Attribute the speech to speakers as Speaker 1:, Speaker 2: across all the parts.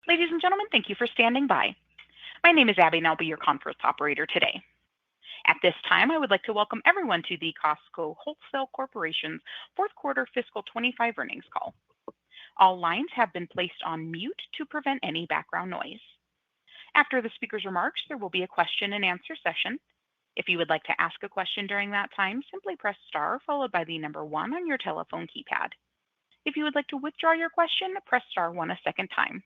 Speaker 1: Ladies and gentlemen, thank you for standing by. My name is Abby, and I'll be your conference operator today. At this time, I would like to welcome everyone to the Costco Wholesale Corporation's fourth quarter fiscal 25 earnings call. All lines have been placed on mute to prevent any background noise. After the speaker's remarks, there will be a question and answer session. If you would like to ask a question during that time, simply press star followed by the number one on your telephone keypad. If you would like to withdraw your question, press star one a second time.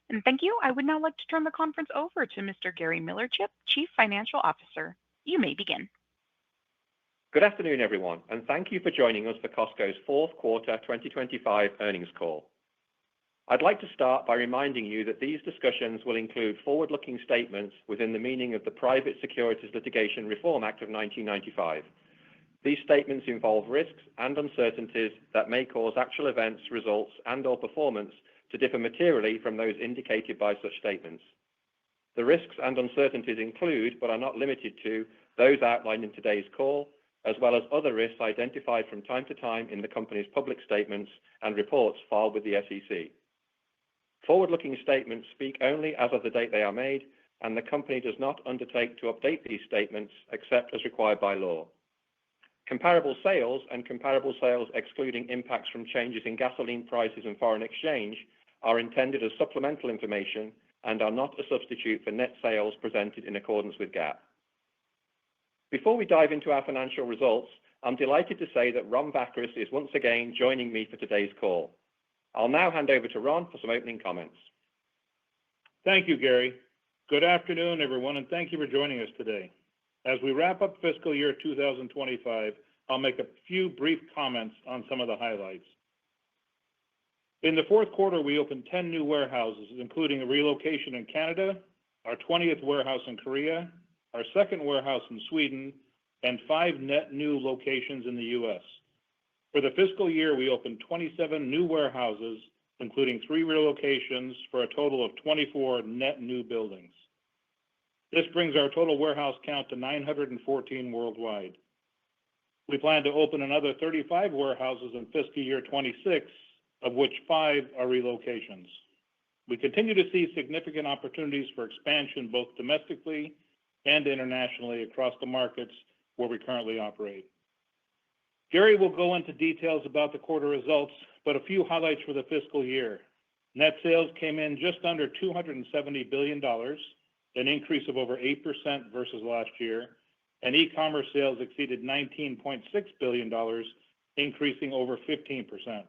Speaker 1: And thank you. I would now like to turn the conference over to Mr. Gary Millerchip, Chief Financial Officer. You may begin.
Speaker 2: Good afternoon, everyone, and thank you for joining us for Costco's fourth quarter 2025 earnings call. I'd like to start by reminding you that these discussions will include forward-looking statements within the meaning of the Private Securities Litigation Reform Act of 1995. These statements involve risks and uncertainties that may cause actual events, results, and/or performance to differ materially from those indicated by such statements. The risks and uncertainties include, but are not limited to, those outlined in today's call, as well as other risks identified from time to time in the company's public statements and reports filed with the SEC. Forward-looking statements speak only as of the date they are made, and the company does not undertake to update these statements except as required by law. Comparable sales and comparable sales excluding impacts from changes in gasoline prices and foreign exchange are intended as supplemental information and are not a substitute for net sales presented in accordance with GAAP. Before we dive into our financial results, I'm delighted to say that Ron Baccaris is once again joining me for today's call. I'll now hand over to Ron for some opening comments.
Speaker 3: Thank you, Gary. Good afternoon, everyone, and thank you for joining us today. As we wrap up fiscal year 2025, I'll make a few brief comments on some of the highlights. In the fourth quarter, we opened 10 new warehouses, including a relocation in Canada, our 20th warehouse in Korea, our second warehouse in Sweden, and 5 net new locations in the U.S. For the fiscal year, we opened 27 new warehouses, including 3 relocations for a total of 24 net new buildings. This brings our total warehouse count to 914 worldwide. We plan to open another 35 warehouses in fiscal year 26, of which 5 are relocations. We continue to see significant opportunities for expansion both domestically and internationally across the markets where we currently operate. Gary will go into details about the quarter results, but a few highlights for the fiscal year. Net sales came in just under $270 billion, an increase of over 8% versus last year, and e-commerce sales exceeded $19.6 billion, increasing over 15%.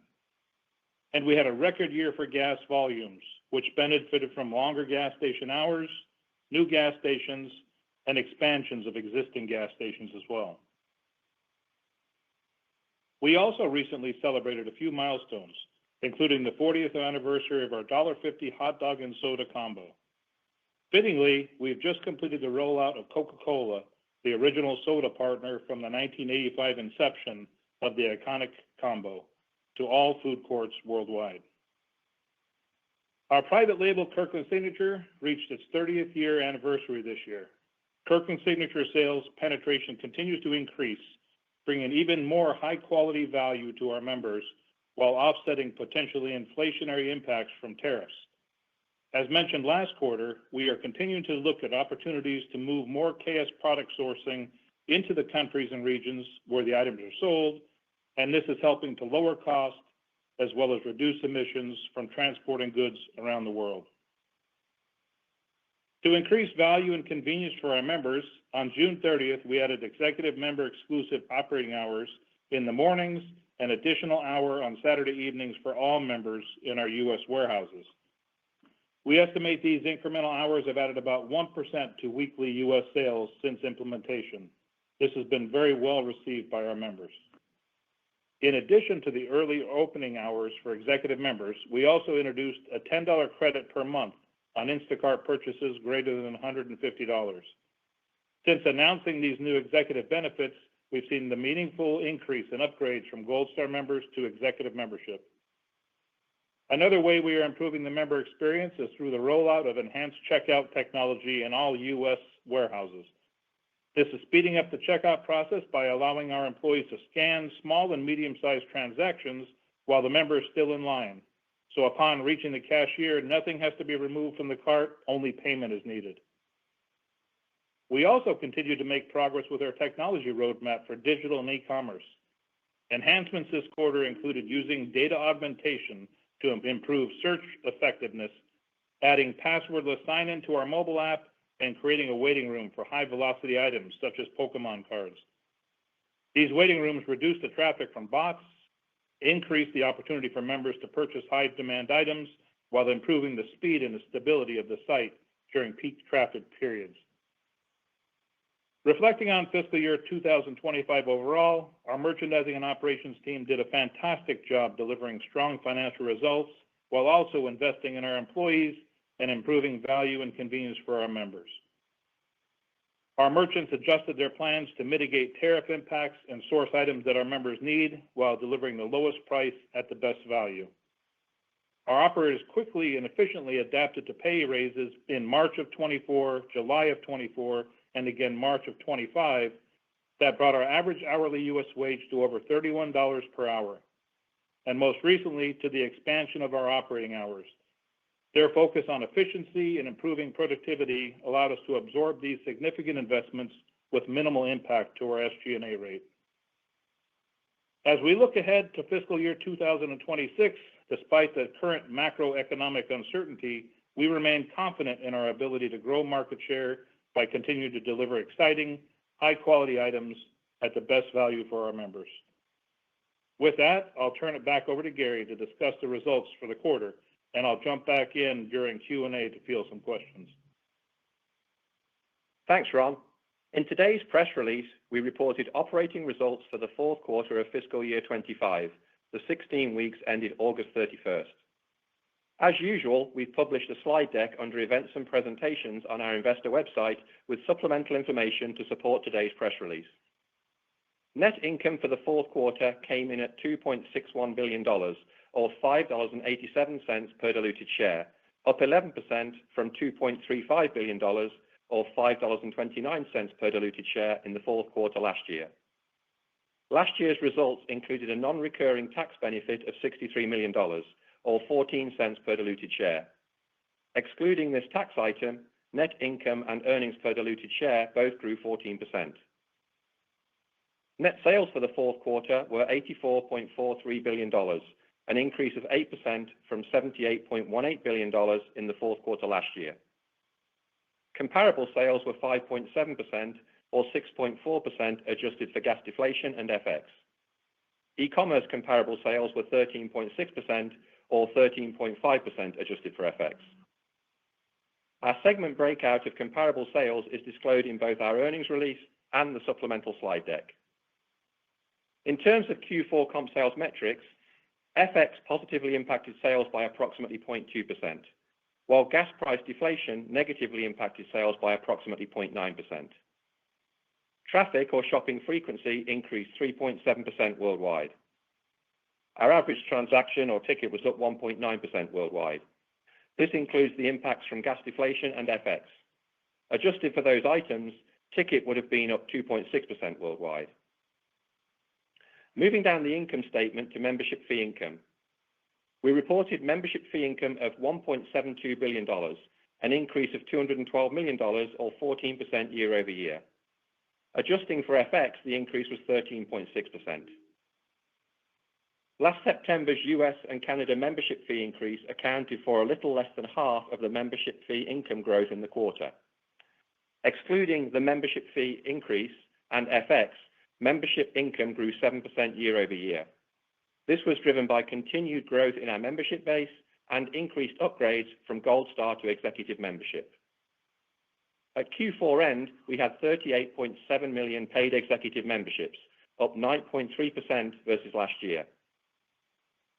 Speaker 3: And we had a record year for gas volumes, which benefited from longer gas station hours, new gas stations, and expansions of existing gas stations as well. We also recently celebrated a few milestones, including the 40th anniversary of our $1.50 hot dog and soda combo. Fittingly, we've just completed the rollout of Coca-Cola, the original soda partner from the 1985 inception of the iconic combo, to all food courts worldwide. Our private label Kirkland Signature reached its 30th year anniversary this year. Kirkland Signature sales penetration continues to increase, bringing even more high-quality value to our members while offsetting potentially inflationary impacts from tariffs. As mentioned last quarter, we are continuing to look at opportunities to move more KS product sourcing into the countries and regions where the items are sold, and this is helping to lower costs as well as reduce emissions from transporting goods around the world. To increase value and convenience for our members, on June 30th, we added executive member exclusive operating hours in the mornings and additional hour on Saturday evenings for all members in our U.S. warehouses. We estimate these incremental hours have added about 1% to weekly U.S. sales since implementation. This has been very well received by our members. In addition to the early opening hours for executive members, we also introduced a $10 credit per month on Instacart purchases greater than $150. Since announcing these new executive benefits, we've seen the meaningful increase in upgrades from Gold Star members to executive membership. Another way we are improving the member experience is through the rollout of enhanced checkout technology in all U.S. warehouses. This is speeding up the checkout process by allowing our employees to scan small and medium-sized transactions while the member is still in line, so upon reaching the cashier, nothing has to be removed from the cart, only payment is needed. We also continue to make progress with our technology roadmap for digital and e-commerce. Enhancements this quarter included using data augmentation to improve search effectiveness, adding passwordless sign-in to our mobile app, and creating a waiting room for high-velocity items such as Pokemon cards. These waiting rooms reduce the traffic from bots, increase the opportunity for members to purchase high-demand items, while improving the speed and the stability of the site during peak traffic periods. Reflecting on fiscal year 2025 overall, our merchandising and operations team did a fantastic job delivering strong financial results while also investing in our employees and improving value and convenience for our members. Our merchants adjusted their plans to mitigate tariff impacts and source items that our members need while delivering the lowest price at the best value. Our operators quickly and efficiently adapted to pay raises in March of 24, July of 24, and again March of 25, that brought our average hourly U.S. wage to over $31 per hour, and most recently to the expansion of our operating hours. Their focus on efficiency and improving productivity allowed us to absorb these significant investments with minimal impact to our SG&A rate. As we look ahead to fiscal year 2026, despite the current macroeconomic uncertainty, we remain confident in our ability to grow market share by continuing to deliver exciting, high-quality items at the best value for our members. With that, I'll turn it back over to Gary to discuss the results for the quarter, and I'll jump back in during Q&A to field some questions.
Speaker 2: Thanks, Ron. In today's press release, we reported operating results for the fourth quarter of fiscal year 25, the 16 weeks ended August 31st. As usual, we've published a slide deck under Events and Presentations on our investor website with supplemental information to support today's press release. Net income for the fourth quarter came in at $2.61 billion, or $5.87 per diluted share, up 11% from $2.35 billion, or $5.29 per diluted share in the fourth quarter last year. Last year's results included a non-recurring tax benefit of $63 million, or 14 cents per diluted share. Excluding this tax item, net income and earnings per diluted share both grew 14%. Net sales for the fourth quarter were $84.43 billion, an increase of 8% from $78.18 billion in the fourth quarter last year. Comparable sales were 5.7%, or 6.4% adjusted for gas deflation and FX. E-commerce comparable sales were 13.6%, or 13.5% adjusted for FX. Our segment breakout of comparable sales is disclosed in both our earnings release and the supplemental slide deck. In terms of Q4 comp sales metrics, FX positively impacted sales by approximately 0.2%, while gas price deflation negatively impacted sales by approximately 0.9%. Traffic or shopping frequency increased 3.7% worldwide. Our average transaction or ticket was up 1.9% worldwide. This includes the impacts from gas deflation and FX. Adjusted for those items, ticket would have been up 2.6% worldwide. Moving down the income statement to membership fee income. We reported membership fee income of $1.72 billion, an increase of $212 million or 14% year over year. Adjusting for FX, the increase was 13.6%. Last September's US and Canada membership fee increase accounted for a little less than half of the membership fee income growth in the quarter. Excluding the membership fee increase and FX, membership income grew 7% year over year. This was driven by continued growth in our membership base and increased upgrades from Gold Star to Executive membership. At Q4 end, we had 38.7 million paid Executive memberships, up 9.3% versus last year.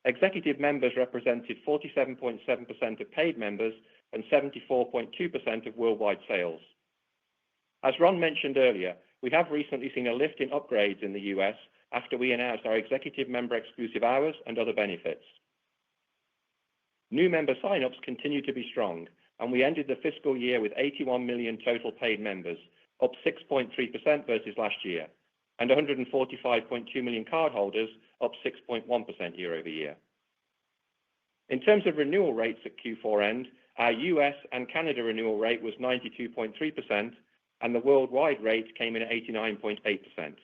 Speaker 2: Executive members represented 47.7% of paid members and 74.2% of worldwide sales. As Ron mentioned earlier, we have recently seen a lift in upgrades in the US after we announced our Executive member exclusive hours and other benefits. New member signups continue to be strong, and we ended the fiscal year with 81 million total paid members, up 6.3% versus last year, and 145.2 million cardholders, up 6.1% year over year. In terms of renewal rates at Q4 end, our US and Canada renewal rate was 92.3%, and the worldwide rate came in at 89.8%.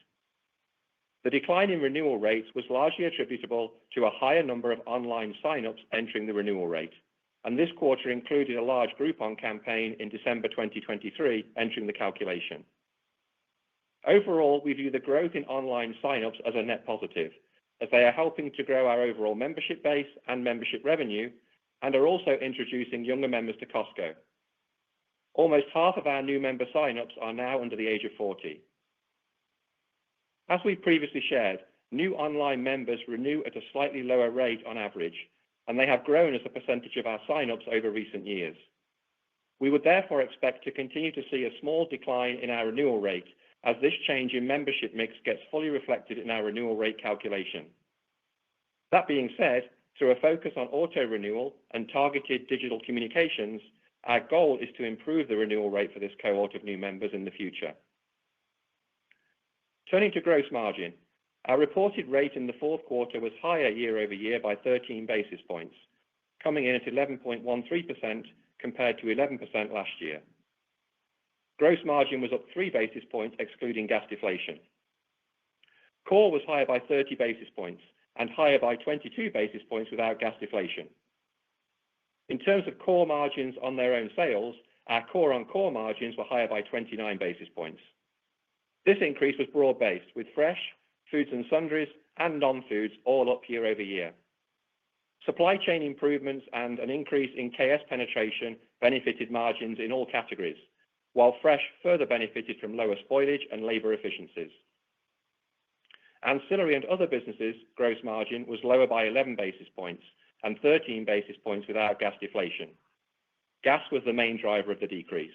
Speaker 2: The decline in renewal rates was largely attributable to a higher number of online sign-ups entering the renewal rate, and this quarter included a large Groupon campaign in December 2023 entering the calculation. Overall, we view the growth in online sign-ups as a net positive, as they are helping to grow our overall membership base and membership revenue, and are also introducing younger members to Costco. Almost half of our new member sign-ups are now under the age of 40. As we previously shared, new online members renew at a slightly lower rate on average, and they have grown as a percentage of our sign-ups over recent years. We would therefore expect to continue to see a small decline in our renewal rate as this change in membership mix gets fully reflected in our renewal rate calculation. That being said, through a focus on auto-renewal and targeted digital communications, our goal is to improve the renewal rate for this cohort of new members in the future. Turning to gross margin, our reported rate in the fourth quarter was higher year over year by 13 basis points, coming in at 11.13% compared to 11% last year. Gross margin was up 3 basis points excluding gas deflation. Core was higher by 30 basis points and higher by 22 basis points without gas deflation. In terms of core margins on their own sales, our core-on-core margins were higher by 29 basis points. This increase was broad-based, with fresh, foods and sundries, and non-foods all up year over year. Supply chain improvements and an increase in KS penetration benefited margins in all categories, while fresh further benefited from lower spoilage and labor efficiencies. Ancillary and other businesses' gross margin was lower by 11 basis points and 13 basis points without gas deflation. Gas was the main driver of the decrease.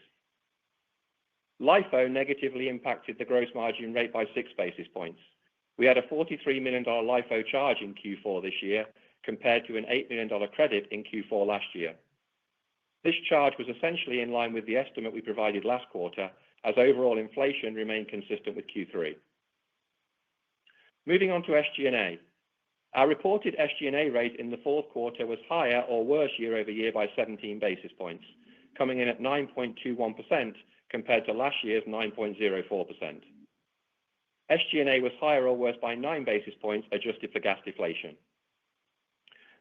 Speaker 2: LIFO negatively impacted the gross margin rate by 6 basis points. We had a $43 million LIFO charge in Q4 this year compared to an $8 million credit in Q4 last year. This charge was essentially in line with the estimate we provided last quarter, as overall inflation remained consistent with Q3. Moving on to SG&A. Our reported SG&A rate in the fourth quarter was higher or worse year over year by 17 basis points, coming in at 9.21% compared to last year's 9.04%. SG&A was higher or worse by 9 basis points adjusted for gas deflation.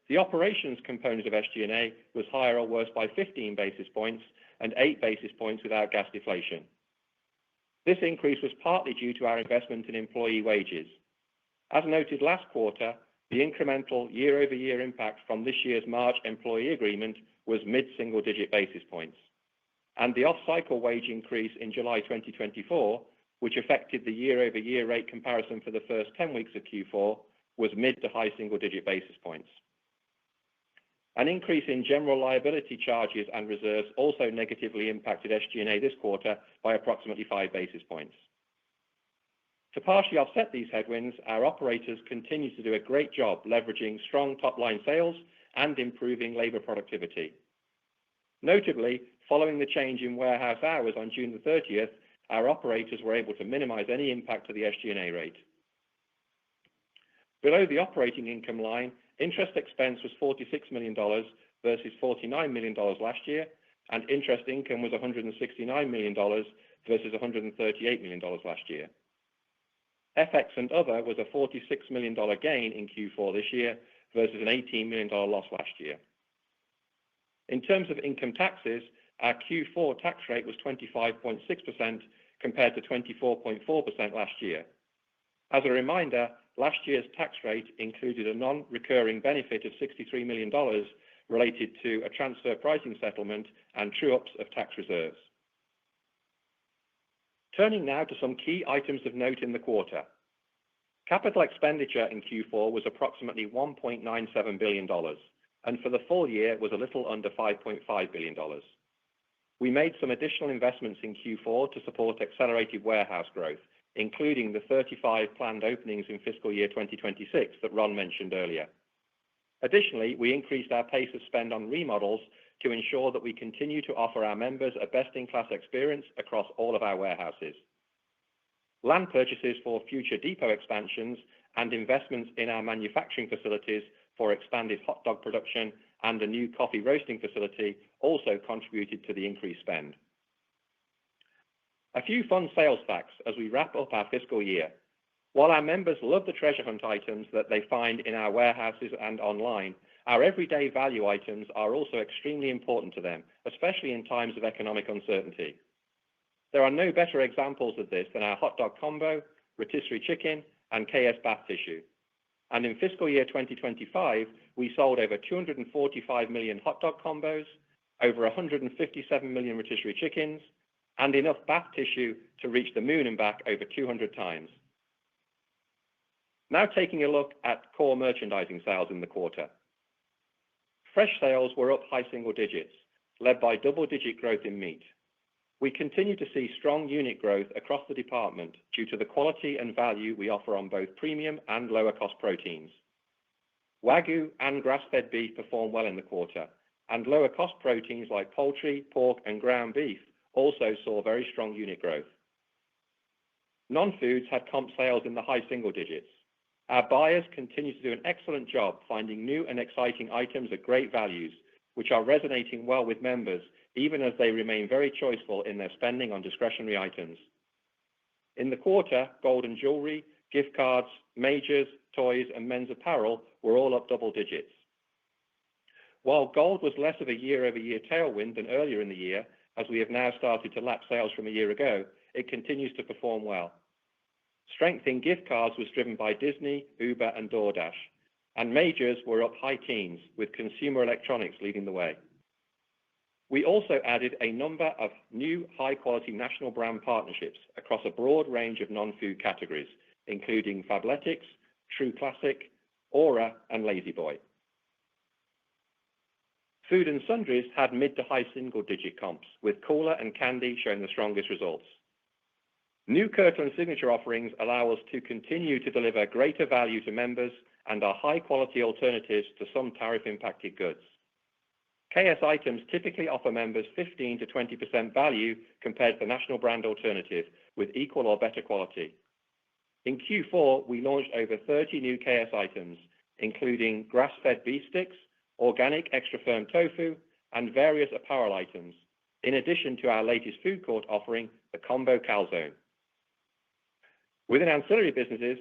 Speaker 2: The operations component of SG&A was higher or worse by 15 basis points and 8 basis points without gas deflation. This increase was partly due to our investment in employee wages. As noted last quarter, the incremental year-over-year impact from this year's March employee agreement was mid-single-digit basis points, and the off-cycle wage increase in July 2024, which affected the year-over-year rate comparison for the first 10 weeks of Q4, was mid to high single-digit basis points. An increase in general liability charges and reserves also negatively impacted SG&A this quarter by approximately 5 basis points. To partially offset these headwinds, our operators continue to do a great job leveraging strong top-line sales and improving labor productivity. Notably, following the change in warehouse hours on June the 30th, our operators were able to minimize any impact to the SG&A rate. Below the operating income line, interest expense was $46 million versus $49 million last year, and interest income was $169 million versus $138 million last year. FX and other was a $46 million gain in Q4 this year versus an $18 million loss last year. In terms of income taxes, our Q4 tax rate was 25.6% compared to 24.4% last year. As a reminder, last year's tax rate included a non-recurring benefit of $63 million related to a transfer pricing settlement and true-ups of tax reserves. Turning now to some key items of note in the quarter. Capital expenditure in Q4 was approximately $1.97 billion, and for the full year was a little under $5.5 billion. We made some additional investments in Q4 to support accelerated warehouse growth, including the 35 planned openings in fiscal year 2026 that Ron mentioned earlier. Additionally, we increased our pace of spend on remodels to ensure that we continue to offer our members a best-in-class experience across all of our warehouses. Land purchases for future depot expansions and investments in our manufacturing facilities for expanded hot dog production and a new coffee roasting facility also contributed to the increased spend. A few fun sales facts as we wrap up our fiscal year. While our members love the treasure hunt items that they find in our warehouses and online, our everyday value items are also extremely important to them, especially in times of economic uncertainty. There are no better examples of this than our hot dog combo, rotisserie chicken, and KS bath tissue. And in fiscal year 2025, we sold over 245 million hot dog combos, over 157 million rotisserie chickens, and enough bath tissue to reach the moon and back over 200 times. Now taking a look at core merchandising sales in the quarter. Fresh sales were up high single digits, led by double-digit growth in meat. We continue to see strong unit growth across the department due to the quality and value we offer on both premium and lower-cost proteins. Wagyu and grass-fed beef performed well in the quarter, and lower-cost proteins like poultry, pork, and ground beef also saw very strong unit growth. Non-foods had comp sales in the high single digits. Our buyers continue to do an excellent job finding new and exciting items at great values, which are resonating well with members, even as they remain very choiceful in their spending on discretionary items. In the quarter, gold and jewelry, gift cards, majors, toys, and men's apparel were all up double digits. While gold was less of a year-over-year tailwind than earlier in the year, as we have now started to lap sales from a year ago, it continues to perform well. Strength in gift cards was driven by Disney, Uber, and DoorDash, and majors were up high teens, with consumer electronics leading the way. We also added a number of new high-quality national brand partnerships across a broad range of non-food categories, including Fabletics, True Classic, Aura, and Lazy Boy. Food and sundries had mid to high single-digit comps, with cola and candy showing the strongest results. New Kirkland Signature offerings allow us to continue to deliver greater value to members and are high-quality alternatives to some tariff-impacted goods. KS items typically offer members 15 to 20% value compared to the national brand alternative, with equal or better quality. In Q4, we launched over 30 new KS items, including grass-fed beef sticks, organic extra firm tofu, and various apparel items, in addition to our latest food court offering, the Combo Calzone. Within ancillary businesses,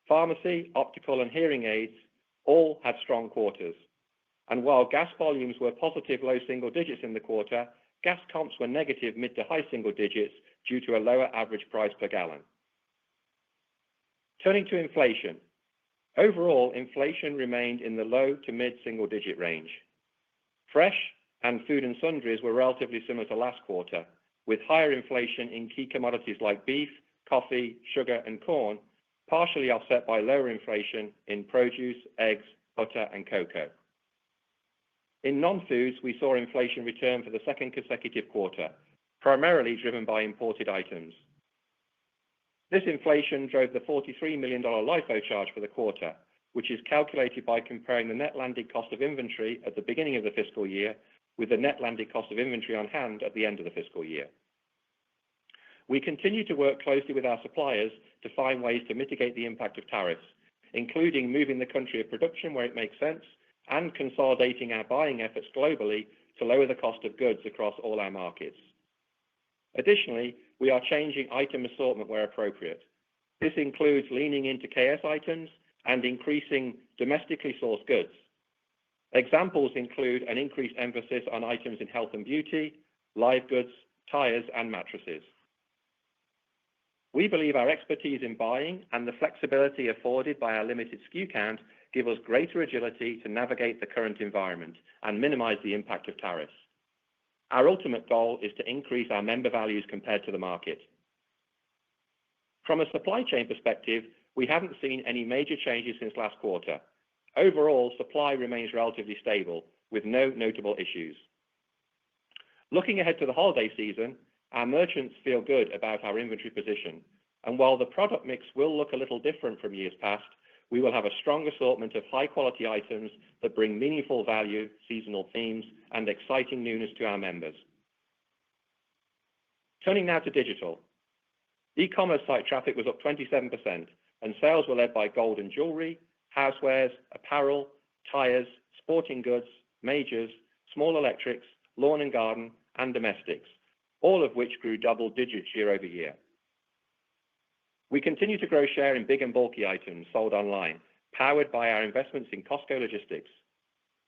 Speaker 2: pharmacy, optical, and hearing aids all had strong quarters. And while gas volumes were positive low single digits in the quarter, gas comps were negative mid to high single digits due to a lower average price per gallon. Turning to inflation. Overall, inflation remained in the low to mid single digit range. Fresh and food and sundries were relatively similar to last quarter, with higher inflation in key commodities like beef, coffee, sugar, and corn, partially offset by lower inflation in produce, eggs, butter, and cocoa. In non-foods, we saw inflation return for the second consecutive quarter, primarily driven by imported items. This inflation drove the $43 million LIFO charge for the quarter, which is calculated by comparing the net landed cost of inventory at the beginning of the fiscal year with the net landed cost of inventory on hand at the end of the fiscal year. We continue to work closely with our suppliers to find ways to mitigate the impact of tariffs, including moving the country of production where it makes sense and consolidating our buying efforts globally to lower the cost of goods across all our markets. Additionally, we are changing item assortment where appropriate. This includes leaning into KS items and increasing domestically sourced goods. Examples include an increased emphasis on items in health and beauty, live goods, tires, and mattresses. We believe our expertise in buying and the flexibility afforded by our limited SKU count give us greater agility to navigate the current environment and minimize the impact of tariffs. Our ultimate goal is to increase our member values compared to the market. From a supply chain perspective, we haven't seen any major changes since last quarter. Overall, supply remains relatively stable, with no notable issues. Looking ahead to the holiday season, our merchants feel good about our inventory position, and while the product mix will look a little different from years past, we will have a strong assortment of high-quality items that bring meaningful value, seasonal themes, and exciting newness to our members. Turning now to digital. E-commerce site traffic was up 27%, and sales were led by gold and jewelry, housewares, apparel, tires, sporting goods, majors, small electrics, lawn and garden, and domestics, all of which grew double digits year over year. We continue to grow share in big and bulky items sold online, powered by our investments in Costco logistics.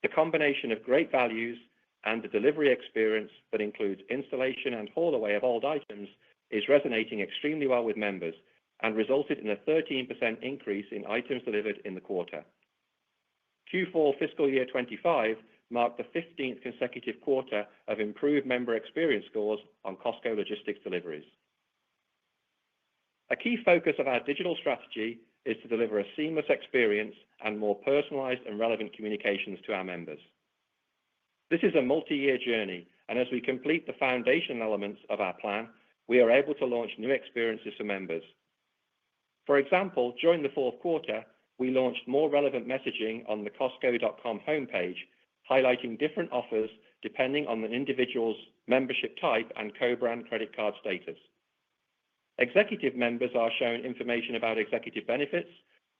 Speaker 2: The combination of great values and the delivery experience that includes installation and haul away of old items is resonating extremely well with members and resulted in a 13% increase in items delivered in the quarter. Q4 fiscal year 25 marked the 15th consecutive quarter of improved member experience scores on Costco logistics deliveries. A key focus of our digital strategy is to deliver a seamless experience and more personalized and relevant communications to our members. This is a multi-year journey, and as we complete the foundation elements of our plan, we are able to launch new experiences for members. For example, during the fourth quarter, we launched more relevant messaging on the Costco.com homepage, highlighting different offers depending on the individual's membership type and co-brand credit card status. Executive members are shown information about executive benefits,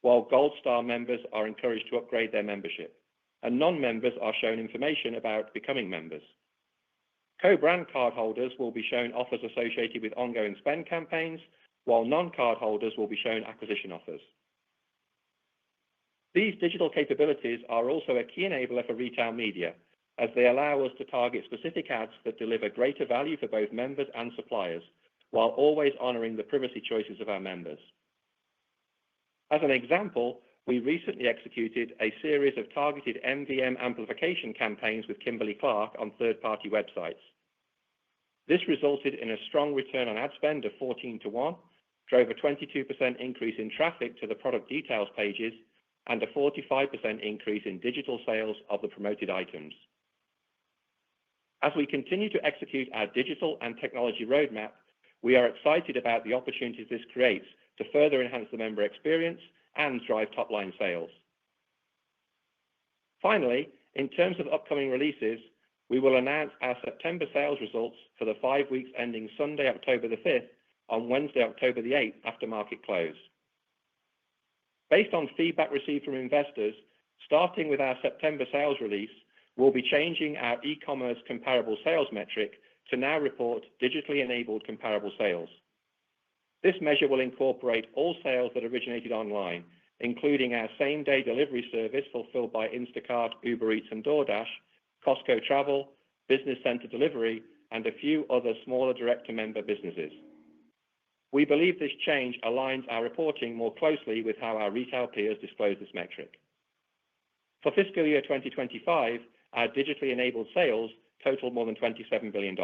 Speaker 2: while Gold Star members are encouraged to upgrade their membership, and non-members are shown information about becoming members. Co-brand cardholders will be shown offers associated with ongoing spend campaigns, while non-cardholders will be shown acquisition offers. These digital capabilities are also a key enabler for retail media, as they allow us to target specific ads that deliver greater value for both members and suppliers, while always honoring the privacy choices of our members. As an example, we recently executed a series of targeted MVM amplification campaigns with Kimberly-Clark on third-party websites. This resulted in a strong return on ad spend of 14-1, drove a 22% increase in traffic to the product details pages, and a 45% increase in digital sales of the promoted items. As we continue to execute our digital and technology roadmap, we are excited about the opportunities this creates to further enhance the member experience and drive top-line sales. Finally, in terms of upcoming releases, we will announce our September sales results for the 5 weeks ending Sunday, October the 5th, on Wednesday, October the 8th, after market close. Based on feedback received from investors, starting with our September sales release, we'll be changing our e-commerce comparable sales metric to now report digitally enabled comparable sales. This measure will incorporate all sales that originated online, including our same-day delivery service fulfilled by Instacart, Uber Eats, and DoorDash, Costco Travel, Business Center Delivery, and a few other smaller direct-to-member businesses. We believe this change aligns our reporting more closely with how our retail peers disclose this metric. For fiscal year 2025, our digitally enabled sales totaled more than $27 billion.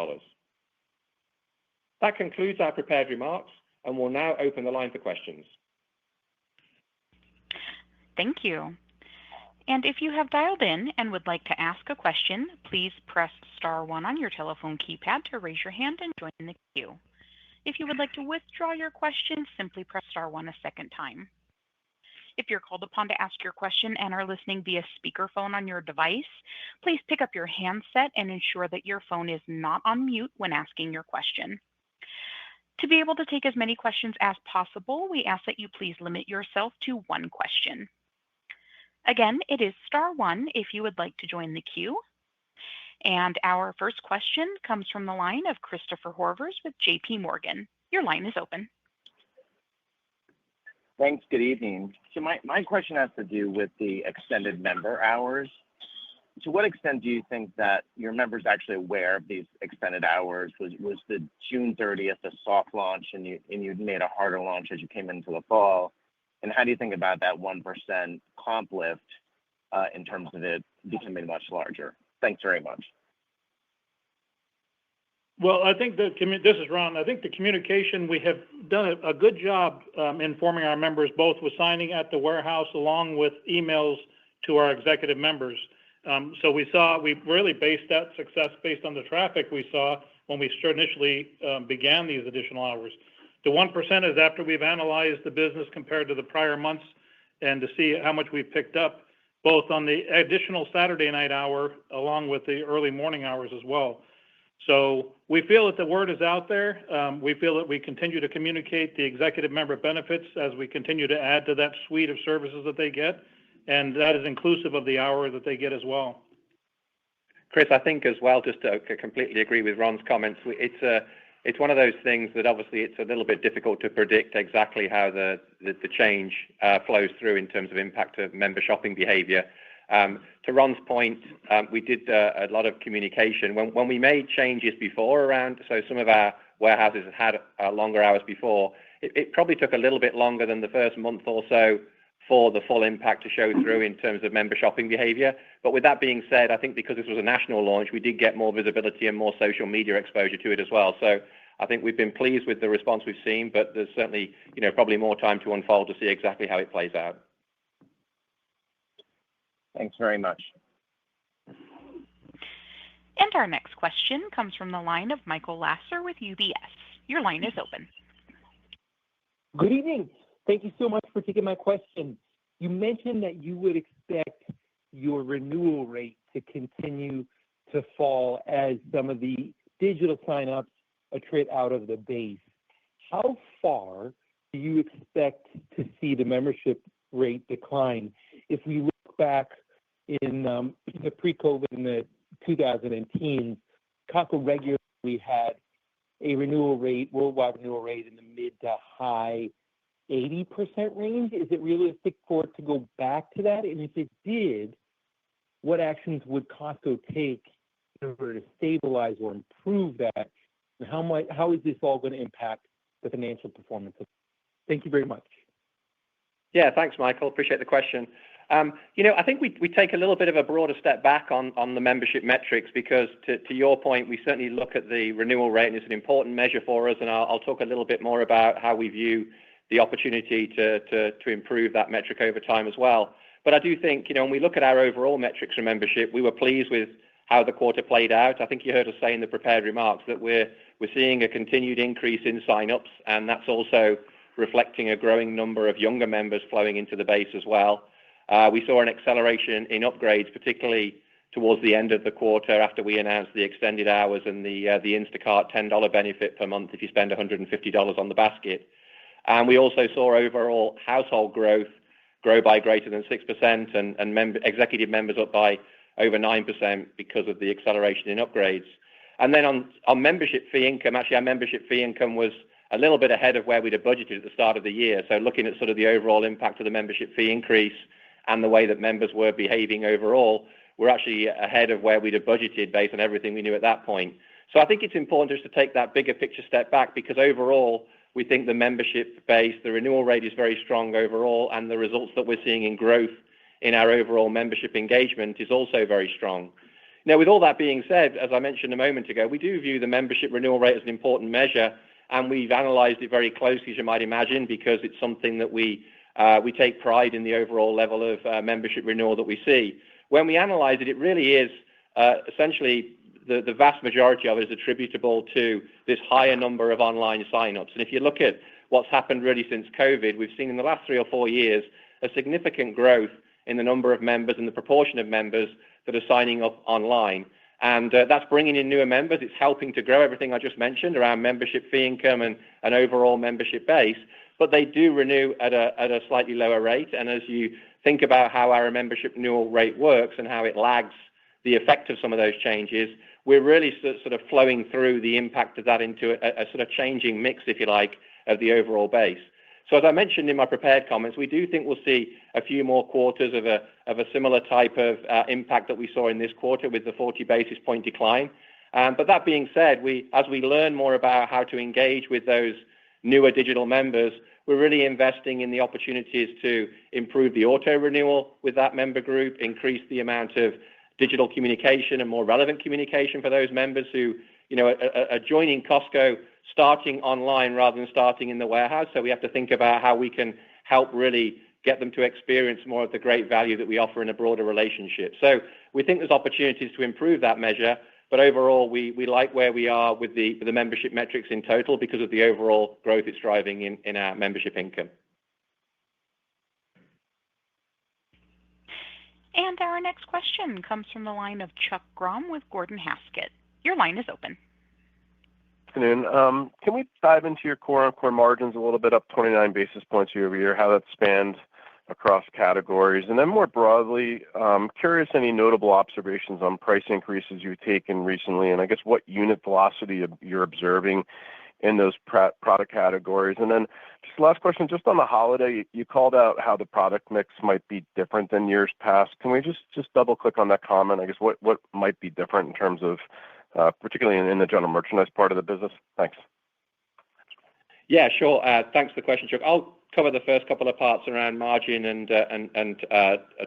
Speaker 2: That concludes our prepared remarks, and we'll now open the line for questions.
Speaker 1: Thank you. And if you have dialed in and would like to ask a question, please press star 1 on your telephone keypad to raise your hand and join the queue. If you would like to withdraw your question, simply press star 1 a second time. If you're called upon to ask your question and are listening via speakerphone on your device, please pick up your handset and ensure that your phone is not on mute when asking your question. To be able to take as many questions as possible, we ask that you please limit yourself to 1 question. Again, it is star 1 if you would like to join the queue. And our first question comes from the line of Christopher Horvers with JP Morgan. Your line is open.
Speaker 4: Thanks. Good evening. So my question has to do with the extended member hours. To what extent do you think that your members are actually aware of these extended hours? Was the June 30th a soft launch and you made a harder launch as you came into the fall? And how do you think about that 1% comp lift in terms of it becoming much larger? Thanks very much.
Speaker 3: Well, I think this is Ron. I think the communication, we have done a good job informing our members, both with signing at the warehouse along with emails to our executive members. So we really based that success based on the traffic we saw when we initially began these additional hours. The 1% is after we've analyzed the business compared to the prior months and to see how much we've picked up, both on the additional Saturday night hour along with the early morning hours as well. So we feel that the word is out there. We feel that we continue to communicate the executive member benefits as we continue to add to that suite of services that they get, and that is inclusive of the hour that they get as well.
Speaker 2: Chris, I think as well, just to completely agree with Ron's comments, it's one of those things that obviously it's a little bit difficult to predict exactly how the change flows through in terms of impact of member shopping behavior. To Ron's point, we did a lot of communication. When we made changes before around, so some of our warehouses had longer hours before, it probably took a little bit longer than the first month or so for the full impact to show through in terms of member shopping behavior. But with that being said, I think because this was a national launch, we did get more visibility and more social media exposure to it as well. So I think we've been pleased with the response we've seen, but there's certainly, probably more time to unfold to see exactly how it plays out.
Speaker 4: Thanks very much.
Speaker 1: And our next question comes from the line of Michael Lasser with UBS. Your line is open.
Speaker 5: Good evening. Thank you so much for taking my question. You mentioned that you would expect your renewal rate to continue to fall as some of the digital signups attrit out of the base. How far do you expect to see the membership rate decline? If we look back in the pre-COVID in the 2010s, Costco regularly had a worldwide renewal rate in the mid to high 80% range. Is it realistic for it to go back to that? And if it did, what actions would Costco take in order to stabilize or improve that? And how is this all going to impact the financial performance? Thank you very much.
Speaker 2: Yeah, thanks, Michael. Appreciate the question. I think we take a little bit of a broader step back on the membership metrics because, to your point, we certainly look at the renewal rate, and it's an important measure for us. And I'll talk a little bit more about how we view the opportunity to improve that metric over time as well. But I do think, when we look at our overall metrics for membership, we were pleased with how the quarter played out. I think you heard us say in the prepared remarks that we're seeing a continued increase in signups, and that's also reflecting a growing number of younger members flowing into the base as well. We saw an acceleration in upgrades, particularly towards the end of the quarter after we announced the extended hours and the Instacart $10 benefit per month if you spend $150 on the basket. And we also saw overall household growth grow by greater than 6% and executive members up by over 9% because of the acceleration in upgrades. And then on membership fee income, actually our membership fee income was a little bit ahead of where we'd have budgeted at the start of the year. So looking at sort of the overall impact of the membership fee increase and the way that members were behaving overall, we're actually ahead of where we'd have budgeted based on everything we knew at that point. So I think it's important just to take that bigger picture step back because overall, we think the membership base, the renewal rate is very strong overall, and the results that we're seeing in growth in our overall membership engagement is also very strong. Now, with all that being said, as I mentioned a moment ago, we do view the membership renewal rate as an important measure, and we've analyzed it very closely, as you might imagine, because it's something that we take pride in the overall level of membership renewal that we see. When we analyze it, it really is essentially the vast majority of it is attributable to this higher number of online signups. And if you look at what's happened really since COVID, we've seen in the last 3 or 4 years a significant growth in the number of members and the proportion of members that are signing up online. And that's bringing in newer members. It's helping to grow everything I just mentioned around membership fee income and an overall membership base. But they do renew at a slightly lower rate. And as you think about how our membership renewal rate works and how it lags the effect of some of those changes, we're really sort of flowing through the impact of that into a sort of changing mix, if you like, of the overall base. So as I mentioned in my prepared comments, we do think we'll see a few more quarters of a similar type of impact that we saw in this quarter with the 40 basis point decline. But that being said, as we learn more about how to engage with those newer digital members, we're really investing in the opportunities to improve the auto renewal with that member group, increase the amount of digital communication and more relevant communication for those members who, are joining Costco starting online rather than starting in the warehouse. So we have to think about how we can help really get them to experience more of the great value that we offer in a broader relationship. So we think there's opportunities to improve that measure, but overall we like where we are with the membership metrics in total because of the overall growth it's driving in our membership income.
Speaker 1: And our next question comes from the line of Chuck Grom with Gordon Haskett. Your line is open.
Speaker 6: Good afternoon. Can we dive into your core margins a little bit, up 29 basis points year over year, how that spanned across categories? And then more broadly, curious any notable observations on price increases you've taken recently, and I guess what unit velocity you're observing in those product categories. And then just last question, just on the holiday, you called out how the product mix might be different than years past. Can we just double click on that comment? I guess what might be different in terms of, particularly in the general merchandise part of the business? Thanks.
Speaker 2: Yeah, sure. Thanks for the question, Chuck. I'll cover the first couple of parts around margin and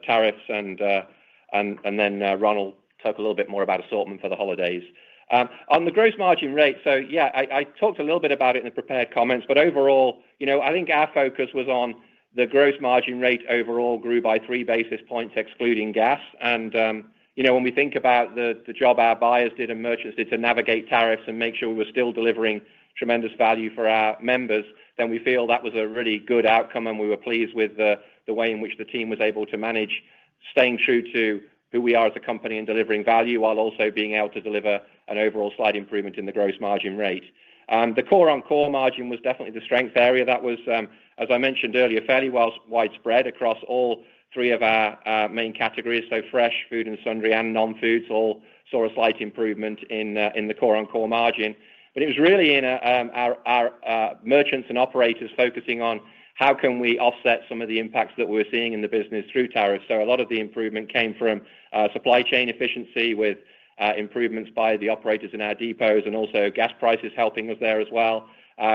Speaker 2: tariffs, and then Ron will talk a little bit more about assortment for the holidays. On the gross margin rate, so yeah, I talked a little bit about it in the prepared comments, but overall, I think our focus was on the gross margin rate overall grew by 3 basis points excluding gas. And, when we think about the job our buyers did and merchants did to navigate tariffs and make sure we were still delivering tremendous value for our members, then we feel that was a really good outcome, and we were pleased with the way in which the team was able to manage staying true to who we are as a company and delivering value while also being able to deliver an overall slight improvement in the gross margin rate. The core margin was definitely the strength area. That was, as I mentioned earlier, fairly well widespread across all 3 of our main categories. So fresh, food and sundry, and non-foods all saw a slight improvement in the core margin. But it was really in our merchants and operators focusing on how can we offset some of the impacts that we're seeing in the business through tariffs. So a lot of the improvement came from supply chain efficiency with improvements by the operators in our depots, and also gas prices helping us there as well.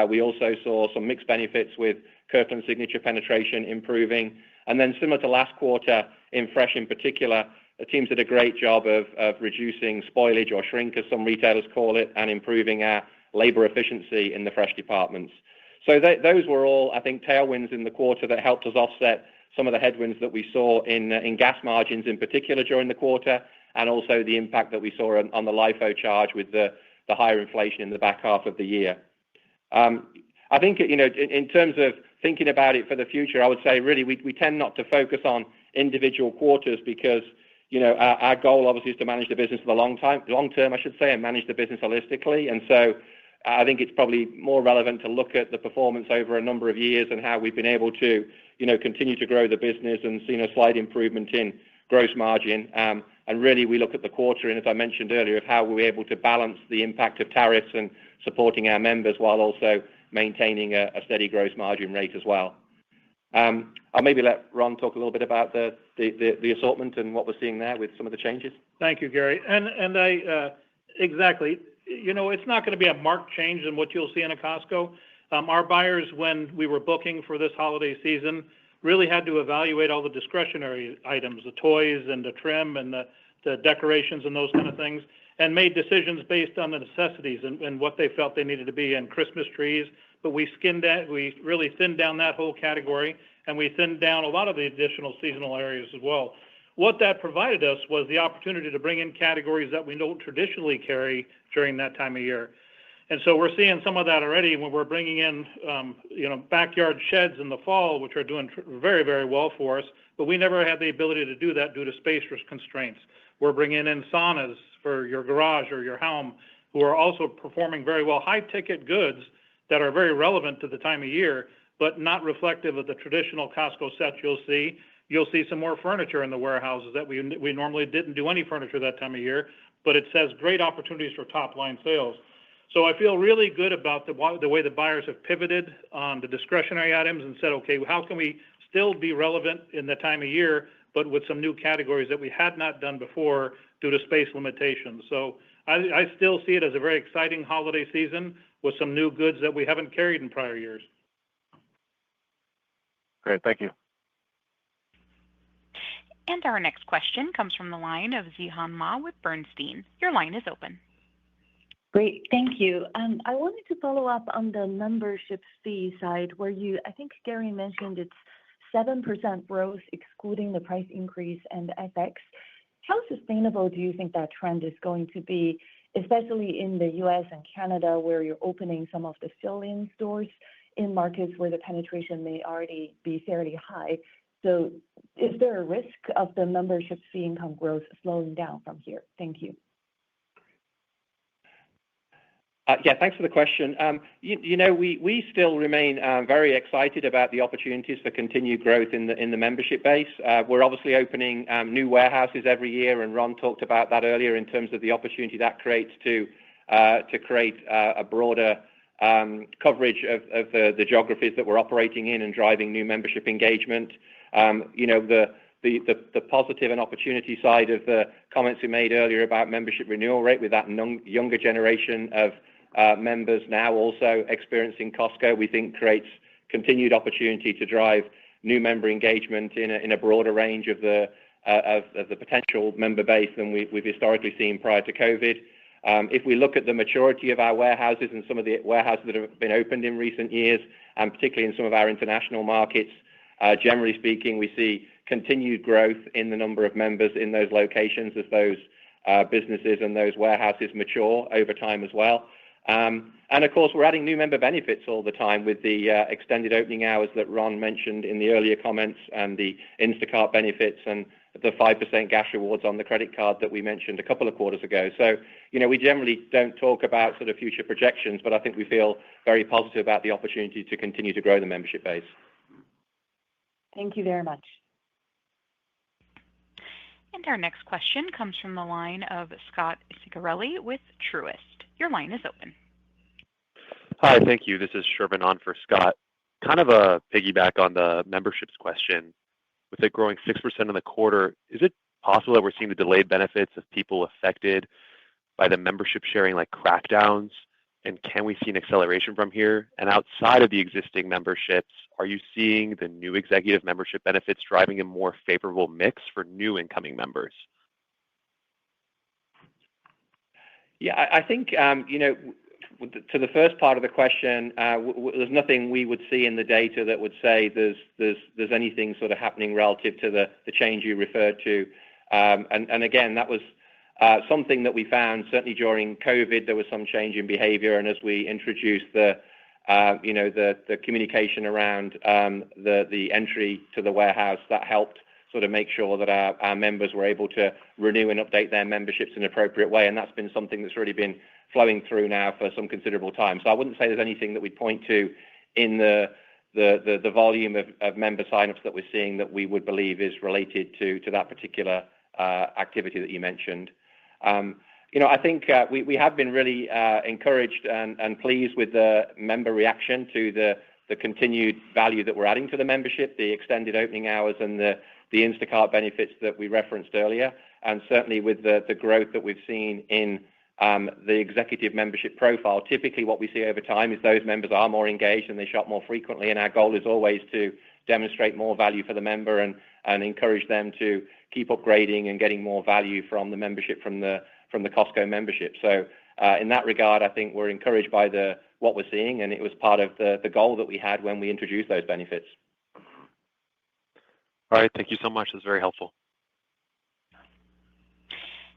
Speaker 2: We also saw some mixed benefits with Kirkland Signature penetration improving. And then similar to last quarter, in fresh in particular, the teams did a great job of reducing spoilage or shrink, as some retailers call it, and improving our labor efficiency in the fresh departments. So those were all, I think, tailwinds in the quarter that helped us offset some of the headwinds that we saw in gas margins in particular during the quarter, and also the impact that we saw on the LIFO charge with the higher inflation in the back half of the year. I think, in terms of thinking about it for the future, I would say really we tend not to focus on individual quarters because, our goal obviously is to manage the business for the long term, I should say, and manage the business holistically. And so I think it's probably more relevant to look at the performance over a number of years and how we've been able to, continue to grow the business and seen a slight improvement in gross margin. And really we look at the quarter, and as I mentioned earlier, of how we're able to balance the impact of tariffs and supporting our members while also maintaining a steady gross margin rate as well. I'll maybe let Ron talk a little bit about the assortment and what we're seeing there with some of the changes.
Speaker 3: Thank you, Gary. And I exactly, it's not going to be a marked change in what you'll see in a Costco. Our buyers, when we were booking for this holiday season, really had to evaluate all the discretionary items, the toys and the trim and the decorations and those kind of things, and made decisions based on the necessities and what they felt they needed to be in Christmas trees. But we really thinned down that whole category, and we thinned down a lot of the additional seasonal areas as well. What that provided us was the opportunity to bring in categories that we don't traditionally carry during that time of year. And so we're seeing some of that already when we're bringing in, backyard sheds in the fall, which are doing very, very well for us. But we never had the ability to do that due to space constraints. We're bringing in saunas for your garage or your home, who are also performing very well. High-ticket goods that are very relevant to the time of year, but not reflective of the traditional Costco sets you'll see. You'll see some more furniture in the warehouses that we normally didn't do any furniture that time of year, but it says great opportunities for top-line sales. So I feel really good about the way the buyers have pivoted on the discretionary items and said, okay, how can we still be relevant in the time of year, but with some new categories that we had not done before due to space limitations. So I still see it as a very exciting holiday season with some new goods that we haven't carried in prior years.
Speaker 6: Great, thank you.
Speaker 1: And our next question comes from the line of Zihan Ma with Bernstein. Your line is open.
Speaker 7: Great, thank you. I wanted to follow up on the membership fee side where I think Gary mentioned it's 7% growth excluding the price increase and FX. How sustainable do you think that trend is going to be, especially in the US and Canada where you're opening some of the fill-in stores in markets where the penetration may already be fairly high? So is there a risk of the membership fee income growth slowing down from here? Thank you.
Speaker 2: Yeah, thanks for the question. We still remain very excited about the opportunities for continued growth in the membership base. We're obviously opening new warehouses every year, and Ron talked about that earlier in terms of the opportunity that creates to create a broader coverage of the geographies that we're operating in and driving new membership engagement. The positive and opportunity side of the comments we made earlier about membership renewal rate with that younger generation of members now also experiencing Costco, we think creates continued opportunity to drive new member engagement in a broader range of the potential member base than we've historically seen prior to COVID. If we look at the maturity of our warehouses and some of the warehouses that have been opened in recent years, and particularly in some of our international markets, generally speaking, we see continued growth in the number of members in those locations as those businesses and those warehouses mature over time as well. And of course, we're adding new member benefits all the time with the extended opening hours that Ron mentioned in the earlier comments, and the Instacart benefits and the 5% gas rewards on the credit card that we mentioned a couple of quarters ago. So, we generally don't talk about sort of future projections, but I think we feel very positive about the opportunity to continue to grow the membership base.
Speaker 7: Thank you very much.
Speaker 1: And our next question comes from the line of Scott Ciccarelli with Truist. Your line is open.
Speaker 8: Hi, thank you. This is Sherman on for Scott. Kind of a piggyback on the memberships question. With it growing 6% in the quarter, is it possible that we're seeing the delayed benefits of people affected by the membership sharing like crackdowns? And can we see an acceleration from here? And outside of the existing memberships, are you seeing the new executive membership benefits driving a more favorable mix for new incoming members?
Speaker 2: Yeah, I think, to the first part of the question, there's nothing we would see in the data that would say there's anything sort of happening relative to the change you referred to. And again, that was something that we found certainly during COVID. There was some change in behavior, and as we introduced the communication around the entry to the warehouse, that helped sort of make sure that our members were able to renew and update their memberships in an appropriate way. And that's been something that's really been flowing through now for some considerable time. So I wouldn't say there's anything that we'd point to in the volume of member signups that we're seeing that we would believe is related to that particular activity that you mentioned. I think we have been really encouraged and pleased with the member reaction to the continued value that we're adding to the membership, the extended opening hours and the Instacart benefits that we referenced earlier. And certainly with the growth that we've seen in the executive membership profile, typically what we see over time is those members are more engaged and they shop more frequently. And our goal is always to demonstrate more value for the member and encourage them to keep upgrading and getting more value from the membership from the Costco membership. So in that regard, I think we're encouraged by what we're seeing, and it was part of the goal that we had when we introduced those benefits.
Speaker 8: All right, thank you so much. That's very helpful.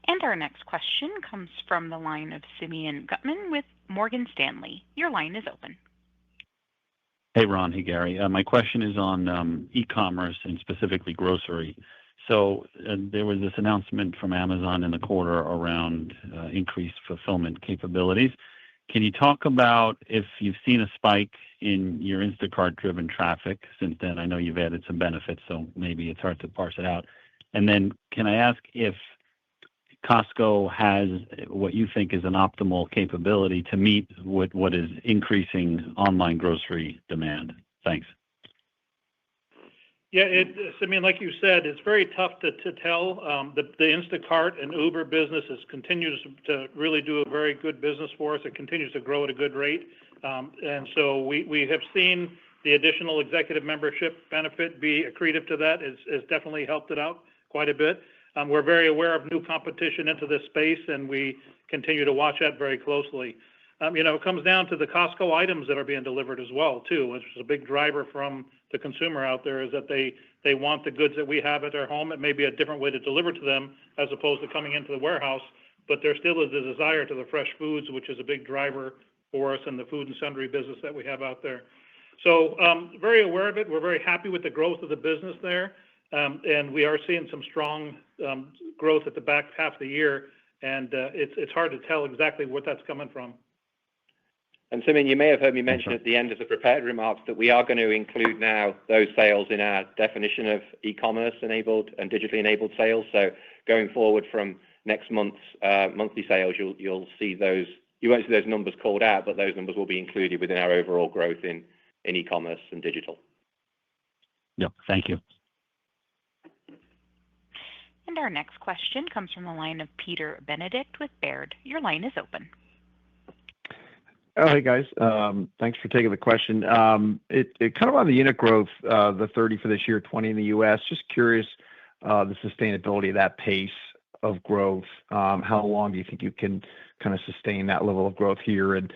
Speaker 1: And our next question comes from the line of Simeon Gutman with Morgan Stanley. Your line is open.
Speaker 9: Hey, Ron. Hey, Gary. My question is on e-commerce and specifically grocery. So there was this announcement from Amazon in the quarter around increased fulfillment capabilities. Can you talk about if you've seen a spike in your Instacart-driven traffic since then? I know you've added some benefits, so maybe it's hard to parse it out. And then can I ask if Costco has what you think is an optimal capability to meet what is increasing online grocery demand? Thanks.
Speaker 3: Yeah, like you said, it's very tough to tell. The Instacart and Uber businesses continues to really do a very good business for us. It continues to grow at a good rate. And so we have seen the additional executive membership benefit be accretive to that. It's definitely helped it out quite a bit. We're very aware of new competition into this space, and we continue to watch that very closely. It comes down to the Costco items that are being delivered as well, too, which is a big driver from the consumer out there, is that they want the goods that we have at their home. It may be a different way to deliver to them as opposed to coming into the warehouse, but there still is a desire to the fresh foods, which is a big driver for us in the food and sundry business that we have out there. So very aware of it. We're very happy with the growth of the business there. And we are seeing some strong growth at the back half of the year. And it's hard to tell exactly what that's coming from.
Speaker 2: And Simeon, you may have heard me mention at the end of the prepared remarks that we are going to include now those sales in our definition of e-commerce enabled and digitally enabled sales. So going forward from next month's monthly sales, you'll see those. You won't see those numbers called out, but those numbers will be included within our overall growth in e-commerce and digital.
Speaker 9: Yep. Thank you.
Speaker 1: And our next question comes from the line of Peter Benedict with Baird. Your line is open.
Speaker 10: Oh, hey guys. Thanks for taking the question. It kind of on the unit growth, the 30 for this year, 20 in the U.S. Just curious, the sustainability of that pace of growth. How long do you think you can kind of sustain that level of growth here, and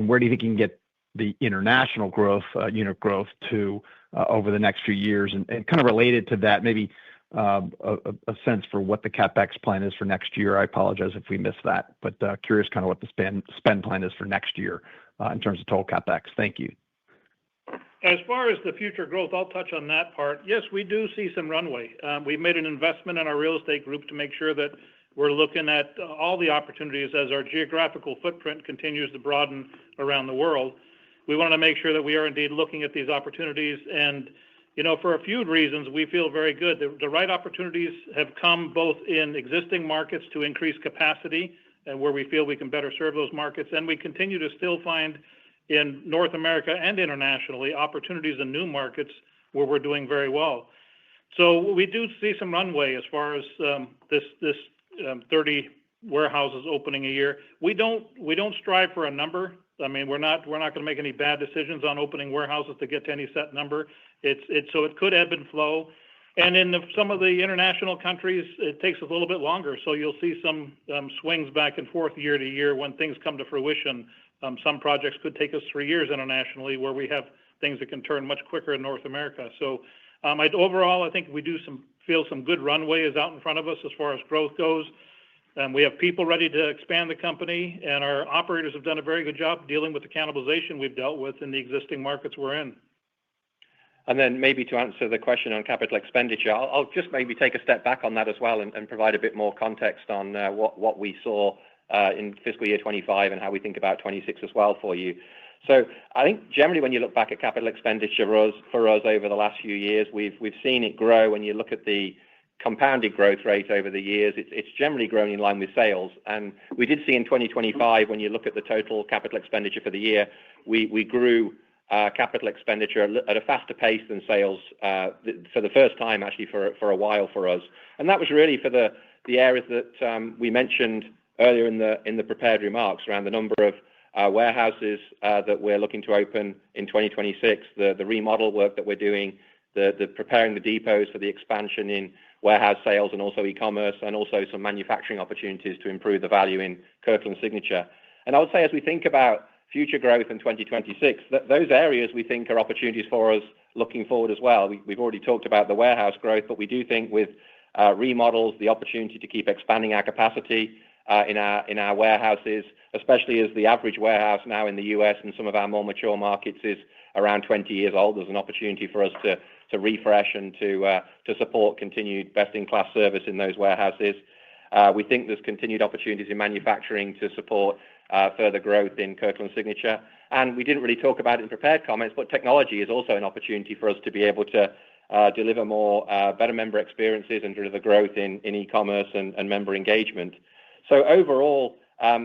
Speaker 10: where do you think you can get the international growth, unit growth to over the next few years? And kind of related to that, maybe a sense for what the capex plan is for next year. I apologize if we missed that, but curious kind of what the spend plan is for next year in terms of total capex. Thank you.
Speaker 3: As far as the future growth, I'll touch on that part. Yes, we do see some runway. We've made an investment in our real estate group to make sure that we're looking at all the opportunities as our geographical footprint continues to broaden around the world. We want to make sure that we are indeed looking at these opportunities. And, for a few reasons, we feel very good. The right opportunities have come both in existing markets to increase capacity and where we feel we can better serve those markets. And we continue to still find in North America and internationally opportunities in new markets where we're doing very well. So we do see some runway as far as this 30 warehouses opening a year. We don't strive for a number. I mean, we're not going to make any bad decisions on opening warehouses to get to any set number. So it could ebb and flow. And in some of the international countries, it takes a little bit longer. So you'll see some swings back and forth year to year when things come to fruition. Some projects could take us 3 years internationally, where we have things that can turn much quicker in North America. So overall, I think we do feel some good runway is out in front of us as far as growth goes. We have people ready to expand the company, and our operators have done a very good job dealing with the cannibalization we've dealt with in the existing markets we're in.
Speaker 2: And then maybe to answer the question on capital expenditure, I'll just maybe take a step back on that as well and provide a bit more context on what we saw in fiscal year 25 and how we think about 26 as well for you. So I think generally when you look back at capital expenditure for us over the last few years, we've seen it grow. When you look at the compounded growth rate over the years, it's generally grown in line with sales. And we did see in 2025, when you look at the total capital expenditure for the year, we grew capital expenditure at a faster pace than sales for the first time actually for a while for us. And that was really for the areas that we mentioned earlier in the prepared remarks around the number of warehouses that we're looking to open in 2026, the remodel work that we're doing, the preparing the depots for the expansion in warehouse sales and also e-commerce, and also some manufacturing opportunities to improve the value in Kirkland Signature. And I would say as we think about future growth in 2026, those areas we think are opportunities for us looking forward as well. We've already talked about the warehouse growth, but we do think with remodels, the opportunity to keep expanding our capacity in our warehouses, especially as the average warehouse now in the US and some of our more mature markets is around 20 years old. There's an opportunity for us to refresh and to support continued best-in-class service in those warehouses. We think there's continued opportunities in manufacturing to support further growth in Kirkland Signature. And we didn't really talk about it in prepared comments, but technology is also an opportunity for us to be able to deliver more better member experiences and deliver growth in e-commerce and member engagement. So overall,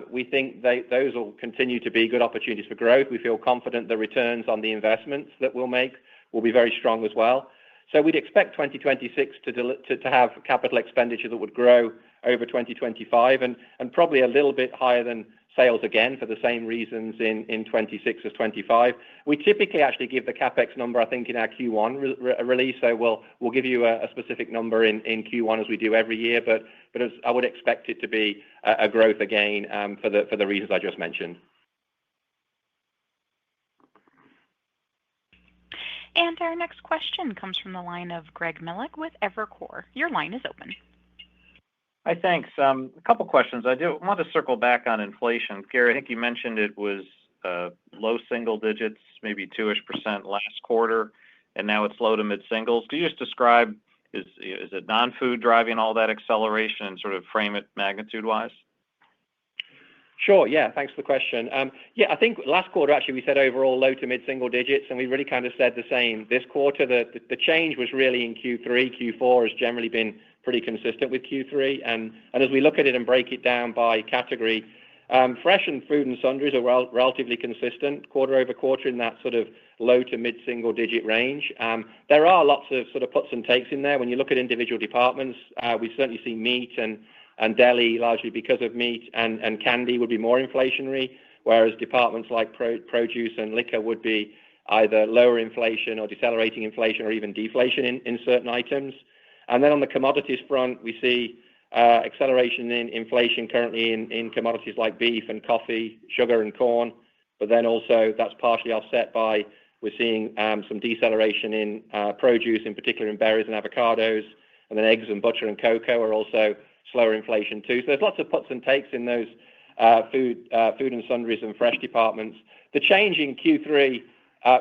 Speaker 2: we think those will continue to be good opportunities for growth. We feel confident the returns on the investments that we'll make will be very strong as well. So we'd expect 2026 to have capital expenditure that would grow over 2025 and probably a little bit higher than sales again for the same reasons in 26 as 25. We typically actually give the capex number, I think, in our Q1 release. So we'll give you a specific number in Q1 as we do every year. But as I would expect it to be a growth again for the reasons I just mentioned.
Speaker 1: And our next question comes from the line of Greg Melich with Evercore. Your line is open.
Speaker 11: Hi, thanks. A couple questions. I do want to circle back on inflation. Gary, I think you mentioned it was low single digits, maybe 2-ish% last quarter, and now it's low to mid singles. Could you just describe, is it non-food driving all that acceleration and sort of frame it magnitude-wise?
Speaker 2: Sure. Yeah. Thanks for the question. Yeah, I think last quarter, actually, we said overall low to mid-single digits, and we really kind of said the same this quarter. The change was really in Q3. Q4 has generally been pretty consistent with Q3. And as we look at it and break it down by category, fresh and food and sundries are relatively consistent quarter over quarter in that sort of low to mid-single digit range. There are lots of sort of puts and takes in there. When you look at individual departments, we certainly see meat and deli largely because of meat and candy would be more inflationary, whereas departments like produce and liquor would be either lower inflation or decelerating inflation or even deflation in certain items. And then on the commodities front, we see acceleration in inflation currently in commodities like beef and coffee, sugar and corn, but then also that's partially offset by we're seeing some deceleration in produce, in particular in berries and avocados, and then eggs and butter and cocoa are also slower inflation too. So there's lots of puts and takes in those food and sundries and fresh departments. The change in Q3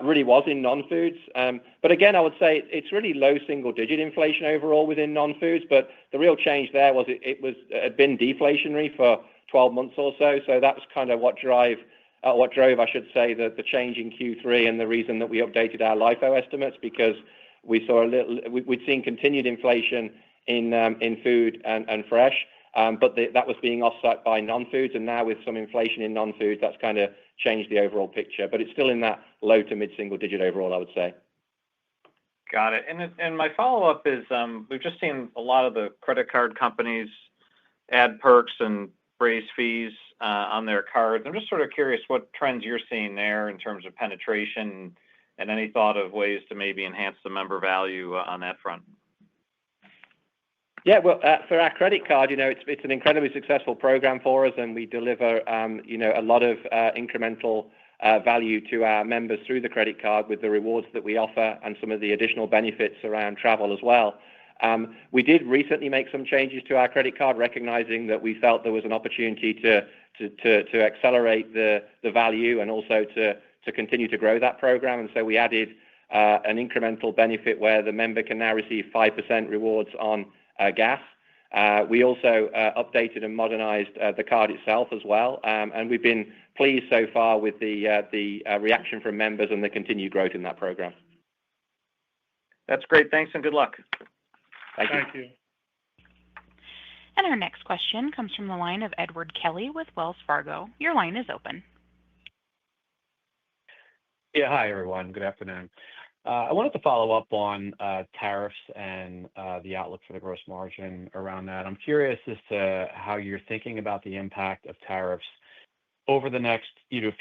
Speaker 2: really was in non-foods. But again, I would say it's really low single-digit inflation overall within non-foods. But the real change there was it had been deflationary for 12 months or so. So that's kind of what drove, I should say, the change in Q3 and the reason that we updated our LIFO estimates, because we saw we'd seen continued inflation in food and fresh, but that was being offset by non-foods, and now with some inflation in non-foods, that's kind of changed the overall picture. But it's still in that low to mid-single digit overall, I would say.
Speaker 11: Got it. And my follow-up is we've just seen a lot of the credit card companies add perks and raise fees on their cards. I'm just sort of curious what trends you're seeing there in terms of penetration and any thought of ways to maybe enhance the member value on that front.
Speaker 2: Yeah, well, for our credit card, it's an incredibly successful program for us, and we deliver, a lot of incremental value to our members through the credit card with the rewards that we offer and some of the additional benefits around travel as well. We did recently make some changes to our credit card, recognizing that we felt there was an opportunity to accelerate the value and also to continue to grow that program. And so we added an incremental benefit where the member can now receive 5% rewards on gas. We also updated and modernized the card itself as well, and we've been pleased so far with the reaction from members and the continued growth in that program.
Speaker 11: That's great. Thanks and good luck.
Speaker 2: Thank you.
Speaker 1: And our next question comes from the line of Edward Kelly with Wells Fargo. Your line is open.
Speaker 12: Yeah, hi everyone. Good afternoon. I wanted to follow up on tariffs and the outlook for the gross margin around that. I'm curious as to how you're thinking about the impact of tariffs over the next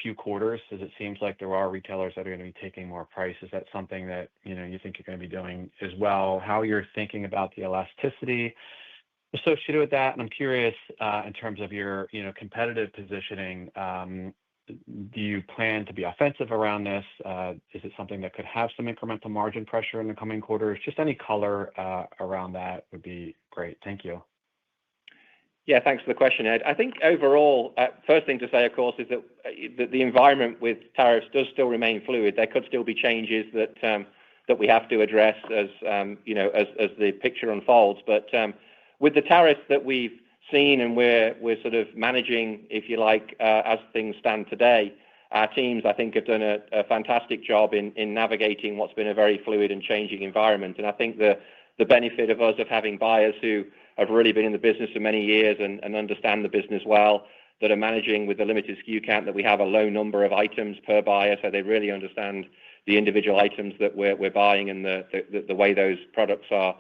Speaker 12: few quarters, as it seems like there are retailers that are going to be taking more price. Is that something that you think you're going to be doing as well? How you're thinking about the elasticity associated with that? And I'm curious in terms of your competitive positioning. Do you plan to be offensive around this? Is it something that could have some incremental margin pressure in the coming quarters? Just any color around that would be great. Thank you.
Speaker 2: Yeah, thanks for the question, Ed. I think overall, first thing to say, of course, is that the environment with tariffs does still remain fluid. There could still be changes that we have to address as the picture unfolds. But with the tariffs that we've seen and we're sort of managing, if you like, as things stand today, our teams, I think, have done a fantastic job in navigating what's been a very fluid and changing environment. And I think the benefit of us of having buyers who have really been in the business for many years and understand the business well, that are managing with the limited SKU count, that we have a low number of items per buyer, so they really understand the individual items that we're buying and the way those products are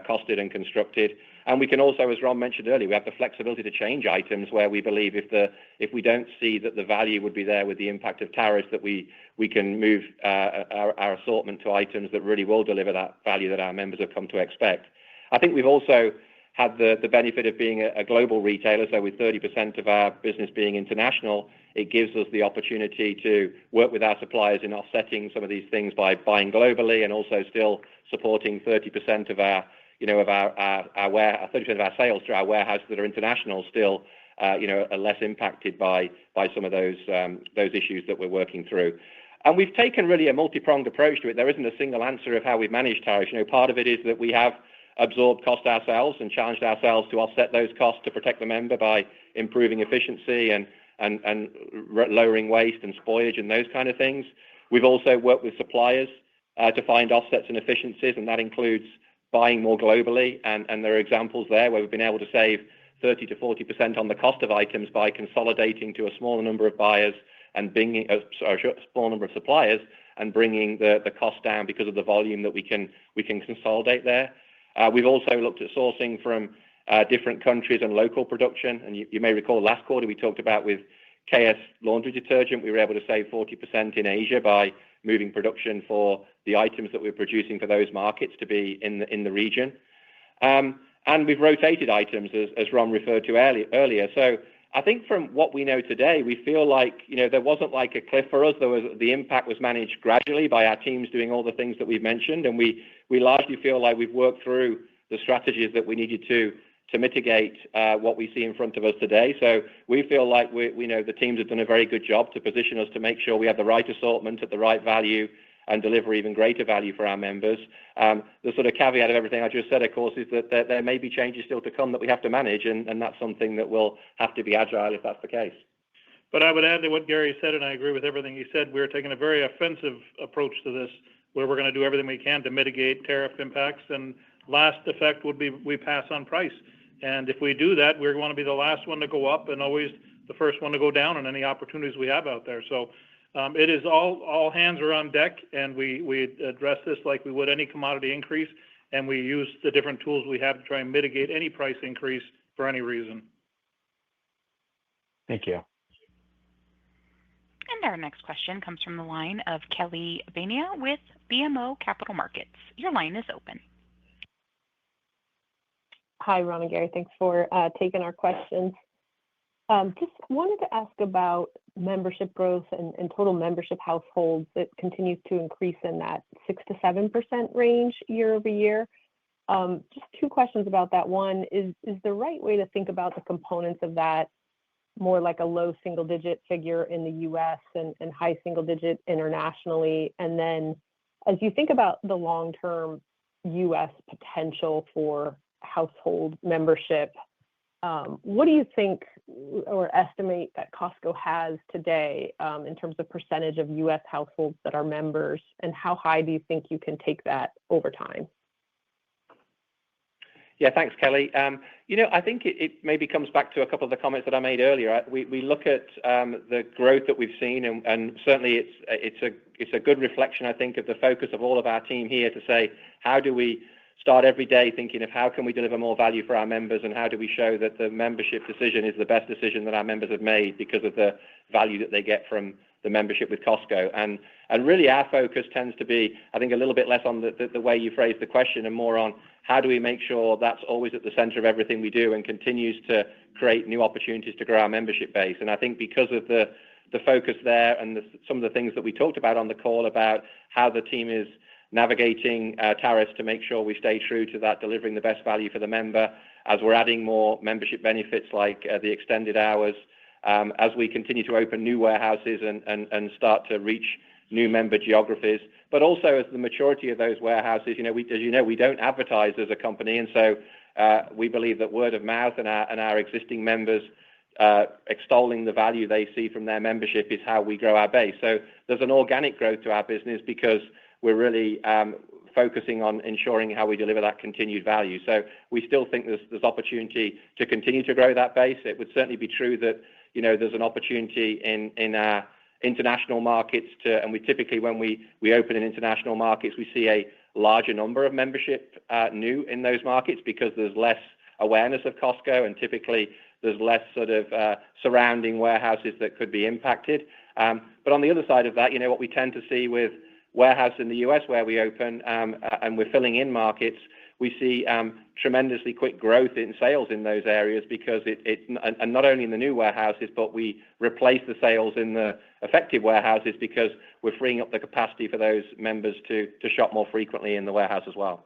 Speaker 2: costed and constructed. And we can also, as Ron mentioned earlier, we have the flexibility to change items where we believe if we don't see that the value would be there with the impact of tariffs, that we can move our assortment to items that really will deliver that value that our members have come to expect. I think we've also had the benefit of being a global retailer. So with 30% of our business being international, it gives us the opportunity to work with our suppliers in offsetting some of these things by buying globally and also still supporting 30% of our 30% of our sales through our warehouse that are international still, are less impacted by some of those issues that we're working through. And we've taken really a multi-pronged approach to it. There isn't a single answer of how we've managed tariffs. Part of it is that we have absorbed cost ourselves and challenged ourselves to offset those costs to protect the member by improving efficiency and lowering waste and spoilage and those kind of things. We've also worked with suppliers to find offsets and efficiencies, and that includes buying more globally. And there are examples there where we've been able to save 30 to 40% on the cost of items by consolidating to a smaller number of buyers and bringing a small number of suppliers and bringing the cost down because of the volume that we can consolidate there. We've also looked at sourcing from different countries and local production. And you may recall last quarter we talked about with KS laundry detergent, we were able to save 40% in Asia by moving production for the items that we're producing for those markets to be in the region. And we've rotated items, as Ron referred to earlier. So I think from what we know today, we feel like, there wasn't like a cliff for us. The impact was managed gradually by our teams doing all the ththings that we've mentioned. And we largely feel like we've worked through the strategies that we needed to mitigate what we see in front of us today. So we feel like we know the teams have done a very good job to position us to make sure we have the right assortment at the right value and deliver even greater value for our members. The sort of caveat of everything I just said, of course, is that there may be changes still to come that we have to manage, and that's something that will have to be agile if that's the case.
Speaker 3: But I would add to what Gary said, and I agree with everything he said. We're taking a very offensive approach to this, where we're going to do everything we can to mitigate tariff impacts. And last effect would be we pass on price. And if we do that, we're going to be the last one to go up and always the first one to go down on any opportunities we have out there. So it is all hands are on deck, and we address this like we would any commodity increase, and we use the different tools we have to try and mitigate any price increase for any reason.
Speaker 12: Thank you.
Speaker 1: And our next question comes from the line of Kelly Bania with BMO Capital Markets. Your line is open.
Speaker 13: Hi, Ron and Gary. Thanks for taking our questions. Just wanted to ask about membership growth and total membership households that continues to increase in that 6 to 7% range year over year. Just two questions about that. One, is the right way to think about the components of that more like a low single-digit figure in the U.S. and high single-digit internationally? And then as you think about the long-term U.S. potential for household membership, what do you think or estimate that Costco has today in terms of percentage of U.S. households that are members, and how high do you think you can take that over time?
Speaker 2: Yeah, thanks, Kelly. I think it maybe comes back to a couple of the comments that I made earlier. We look at the growth that we've seen, and certainly it's a good reflection, I think, of the focus of all of our team here to say, how do we start every day thinking of how can we deliver more value for our members, and how do we show that the membership decision is the best decision that our members have made because of the value that they get from the membership with Costco. And really our focus tends to be, I think, a little bit less on the way you phrase the question and more on how do we make sure that's always at the center of everything we do and continues to create new opportunities to grow our membership base. And I think because of the focus there and some of the things that we talked about on the call about how the team is navigating tariffs to make sure we stay true to that, delivering the best value for the member, as we're adding more membership benefits like the extended hours, as we continue to open new warehouses and start to reach new member geographies, but also as the maturity of those warehouses, we don't advertise as a company. And so we believe that word of mouth and our existing members extolling the value they see from their membership is how we grow our base. So there's an organic growth to our business because we're really focusing on ensuring how we deliver that continued value. So we still think there's opportunity to continue to grow that base. It would certainly be true that there's an opportunity in our international markets and we typically, when we open in international markets, we see a larger number of membership new in those markets because there's less awareness of Costco, and typically there's less sort of surrounding warehouses that could be impacted. But on the other side of that, what we tend to see with warehouse in the US where we open and we're filling in markets, we see tremendously quick growth in sales in those areas because and not only in the new warehouses, but we replace the sales in the effective warehouses because we're freeing up the capacity for those members to shop more frequently in the warehouse as well.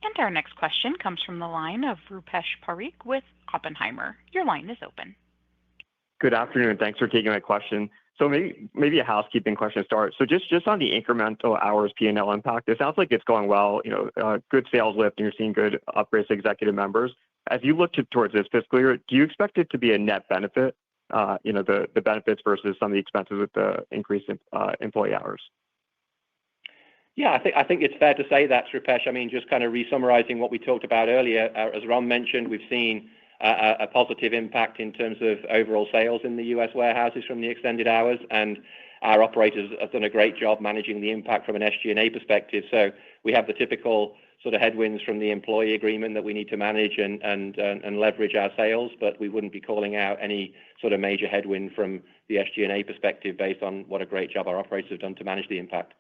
Speaker 1: And our next question comes from the line of Rupesh Parikh with Oppenheimer. Your line is open.
Speaker 14: Good afternoon. Thanks for taking my question. So maybe a housekeeping question to start. So just on the incremental hours P&L impact, it sounds like it's going well, good sales lift, and you're seeing good upgrades to executive members. As you look towards this fiscal year, do you expect it to be a net benefit, the benefits versus some of the expenses with the increase in employee hours?
Speaker 2: Yeah, I think it's fair to say that, Rupesh. I mean, just kind of re-summarizing what we talked about earlier, as Ron mentioned, we've seen a positive impact in terms of overall sales in the U.S. warehouses from the extended hours, and our operators have done a great job managing the impact from an SG&A perspective. So we have the typical sort of headwinds from the employee agreement that we need to manage and leverage our sales, but we wouldn't be calling out any sort of major headwind from the SG&A perspective based on what a great job our operators have done to manage the impact.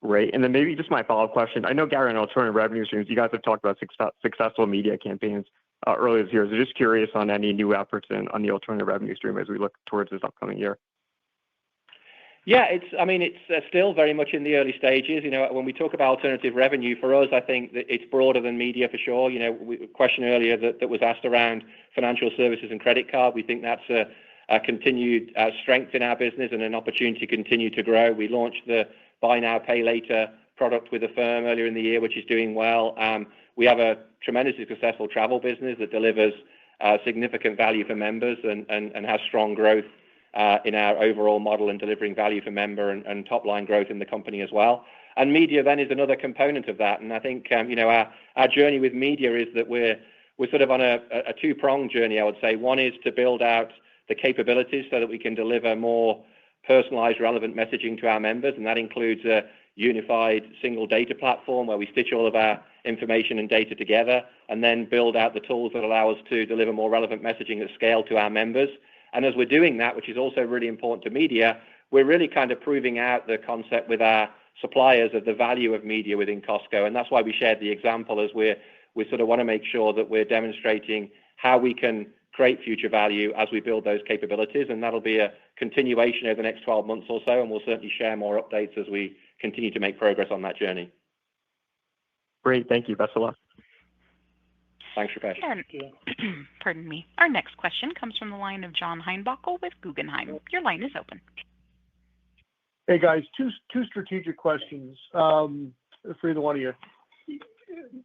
Speaker 14: Great. And then maybe just my follow-up question. I know, Gary, on alternative revenue streams, you guys have talked about successful media campaigns earlier this year. So just curious on any new efforts on the alternative revenue stream as we look towards this upcoming year.
Speaker 2: Yeah, it's still very much in the early stages. When we talk about alternative revenue, for us, I think that it's broader than media for sure. A question earlier that was asked around financial services and credit card. We think that's a continued strength in our business and an opportunity to continue to grow. We launched the Buy Now, Pay Later product with Affirm earlier in the year, which is doing well. We have a tremendously successful travel business that delivers significant value for members and has strong growth in our overall model and delivering value for member and top-line growth in the company as well. And media then is another component of that. And I think, our journey with media is that we're sort of on a two-pronged journey, I would say. One is to build out the capabilities so that we can deliver more personalized, relevant messaging to our members, and that includes a unified single data platform where we stitch all of our information and data together and then build out the tools that allow us to deliver more relevant messaging at scale to our members. And as we're doing that, which is also really important to media, we're really kind of proving out the concept with our suppliers of the value of media within Costco. And that's why we shared the example, as we sort of want to make sure that we're demonstrating how we can create future value as we build those capabilities. And that'll be a continuation over the next 12 months or so. And we'll certainly share more updates as we continue to make progress on that journey.
Speaker 14: Great. Thank you. Best of luck.
Speaker 2: Thanks, Rupesh.
Speaker 1: Pardon me. Our next question comes from the line of John Heinbockel with Guggenheim. Your line is open.
Speaker 15: Hey, guys. Two strategic questions for either one of you.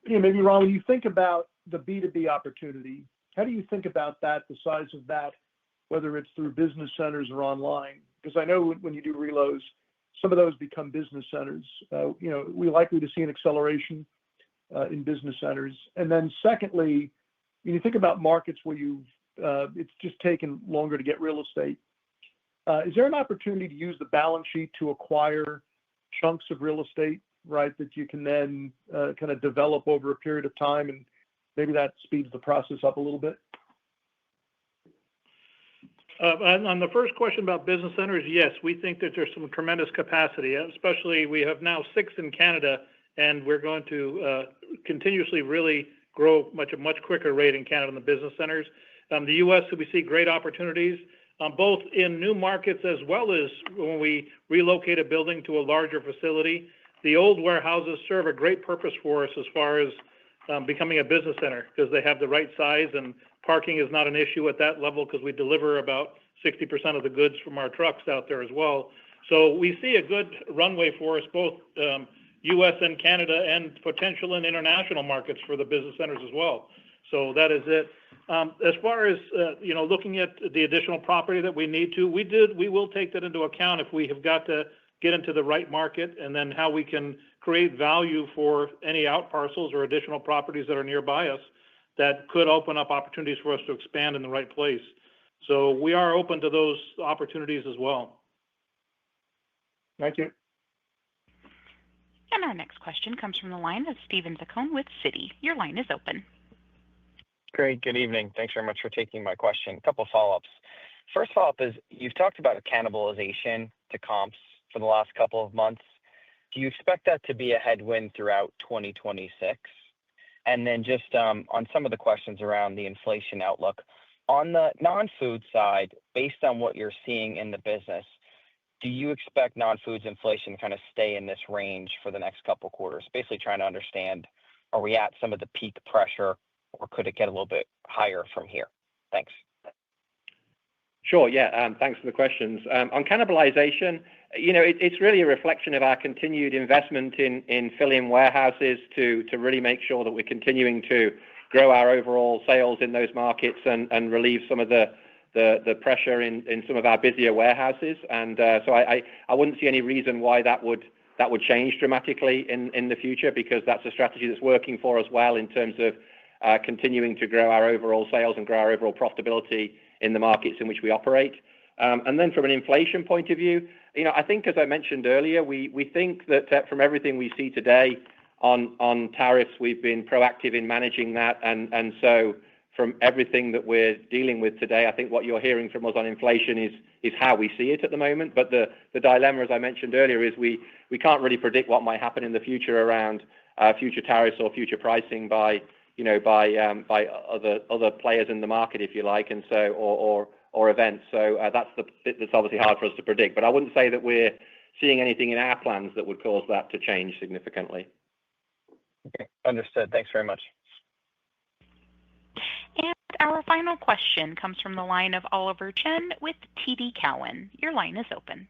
Speaker 15: Maybe, Ron, when you think about the B2B opportunity, how do you think about that, the size of that, whether it's through business centers or online? Because I know when you do reloads, some of those become business centers. We're likely to see an acceleration in business centers. And then secondly, when you think about markets where it's just taken longer to get real estate, is there an opportunity to use the balance sheet to acquire chunks of real estate, right, that you can then kind of develop over a period of time, and maybe that speeds the process up a little bit?
Speaker 3: On the first question about business centers, yes, we think that there's some tremendous capacity, especially we have now 6 in Canada, and we're going to continuously really grow a much quicker rate in Canada in the business centers. The U.S., we see great opportunities, both in new markets as well as when we relocate a building to a larger facility. The old warehouses serve a great purpose for us as far as becoming a business center, because they have the right size, and parking is not an issue at that level because we deliver about 60% of the goods from our trucks out there as well. So we see a good runway for us, both U.S. and Canada, and potential in international markets for the business centers as well. So that is it. As far as looking at the additional property that we need to, we will take that into account if we have got to get into the right market, and then how we can create value for any out parcels or additional properties that are nearby us that could open up opportunities for us to expand in the right place. So we are open to those opportunities as well.
Speaker 15: Thank you.
Speaker 1: And our next question comes from the line of Steven Zaccone with Citi. Your line is open.
Speaker 16: Great. Good evening. Thanks very much for taking my question. A couple of follow-ups. First follow-up is, you've talked about a cannibalization to comps for the last couple of months. Do you expect that to be a headwind throughout 2026? And then just on some of the questions around the inflation outlook, on the non-food side, based on what you're seeing in the business, do you expect non-foods inflation to kind of stay in this range for the next couple of quarters? Basically trying to understand, are we at some of the peak pressure, or could it get a little bit higher from here? Thanks.
Speaker 2: Sure. Yeah. Thanks for the questions. On cannibalization, it's really a reflection of our continued investment in filling warehouses to really make sure that we're continuing to grow our overall sales in those markets and relieve some of the pressure in some of our busier warehouses. And so I wouldn't see any reason why that would change dramatically in the future, because that's a strategy that's working for us well in terms of continuing to grow our overall sales and grow our overall profitability in the markets in which we operate. And then from an inflation point of view, I think, as I mentioned earlier, we think that from everything we see today on tariffs, we've been proactive in managing that. And so from everything that we're dealing with today, I think what you're hearing from us on inflation is how we see it at the moment. But the dilemma, as I mentioned earlier, is we can't really predict what might happen in the future around future tariffs or future pricing by other players in the market, if you like, and so or events. So that's the bit that's obviously hard for us to predict. But I wouldn't say that we're seeing anything in our plans that would cause that to change significantly.
Speaker 16: Okay, understood. Thanks very much.
Speaker 1: And our final question comes from the line of Oliver Chen with TD Cowen. Your line is open.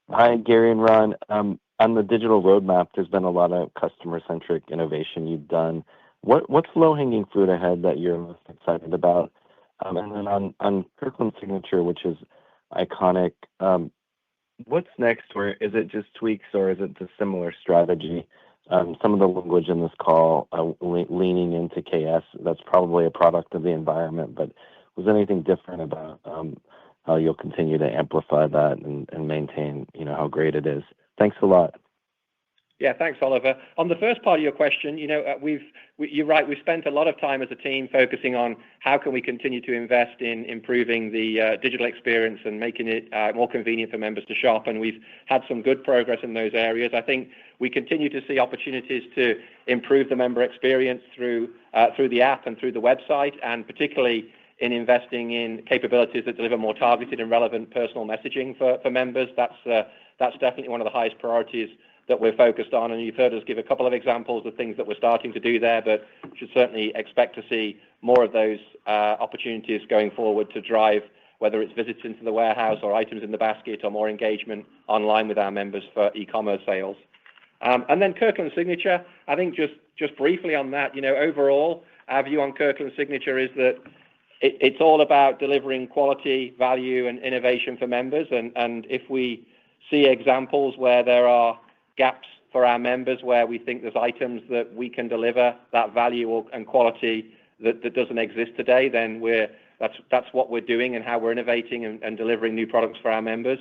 Speaker 17: Hi, Gary and Ron. On the digital roadmap, there's been a lot of customer-centric innovation you've done. What's low-hanging fruit ahead that you're most excited about? And then on Kirkland Signature, which is iconic, what's next? Or is it just tweaks, or is it a similar strategy? Some of the language in this call leaning into KS, that's probably a product of the environment, but was there anything different about how you'll continue to amplify that and maintain, how great it is? Thanks a lot.
Speaker 2: Yeah, thanks, Oliver. On the first part of your question, you're right. We've spent a lot of time as a team focusing on how can we continue to invest in improving the digital experience and making it more convenient for members to shop. And we've had some good progress in those areas. I think we continue to see opportunities to improve the member experience through the app and through the website, and particularly in investing in capabilities that deliver more targeted and relevant personal messaging for members. That's definitely one of the highest priorities that we're focused on, and you've heard us give a couple of examples of things that we're starting to do there, but should certainly expect to see more of those opportunities going forward to drive, whether it's visits into the warehouse or items in the basket or more engagement online with our members for e-commerce sales. And then Kirkland Signature, I think just briefly on that, overall, our view on Kirkland Signature is that it's all about delivering quality, value, and innovation for members. And if we see examples where there are gaps for our members, where we think there's items that we can deliver that value and quality that doesn't exist today, then that's what we're doing and how we're innovating and delivering new products for our members.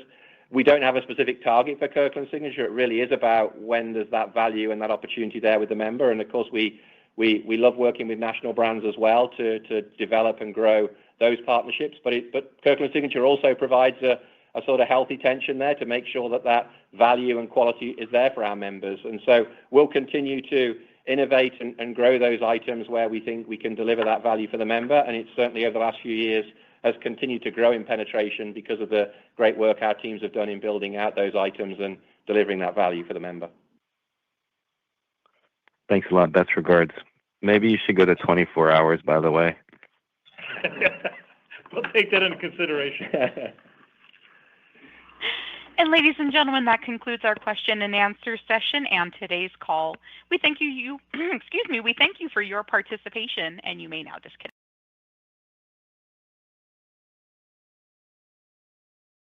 Speaker 2: We don't have a specific target for Kirkland Signature. It really is about when there's that value and that opportunity there with the member. And of course, we love working with national brands as well to develop and grow those partnerships. But Kirkland Signature also provides a sort of healthy tension there to make sure that value and quality is there for our members. And so we'll continue to innovate and grow those items where we think we can deliver that value for the member. And it's certainly over the last few years has continued to grow in penetration because of the great work our teams have done in building out those items and delivering that value for the member.
Speaker 17: Thanks a lot. Best regards. Maybe you should go to 24 hours, by the way.
Speaker 3: We'll take that into consideration.
Speaker 1: And ladies and gentlemen, that concludes our question and answer session and today's call. We thank you, we thank you for your participation, and you may now disconnect.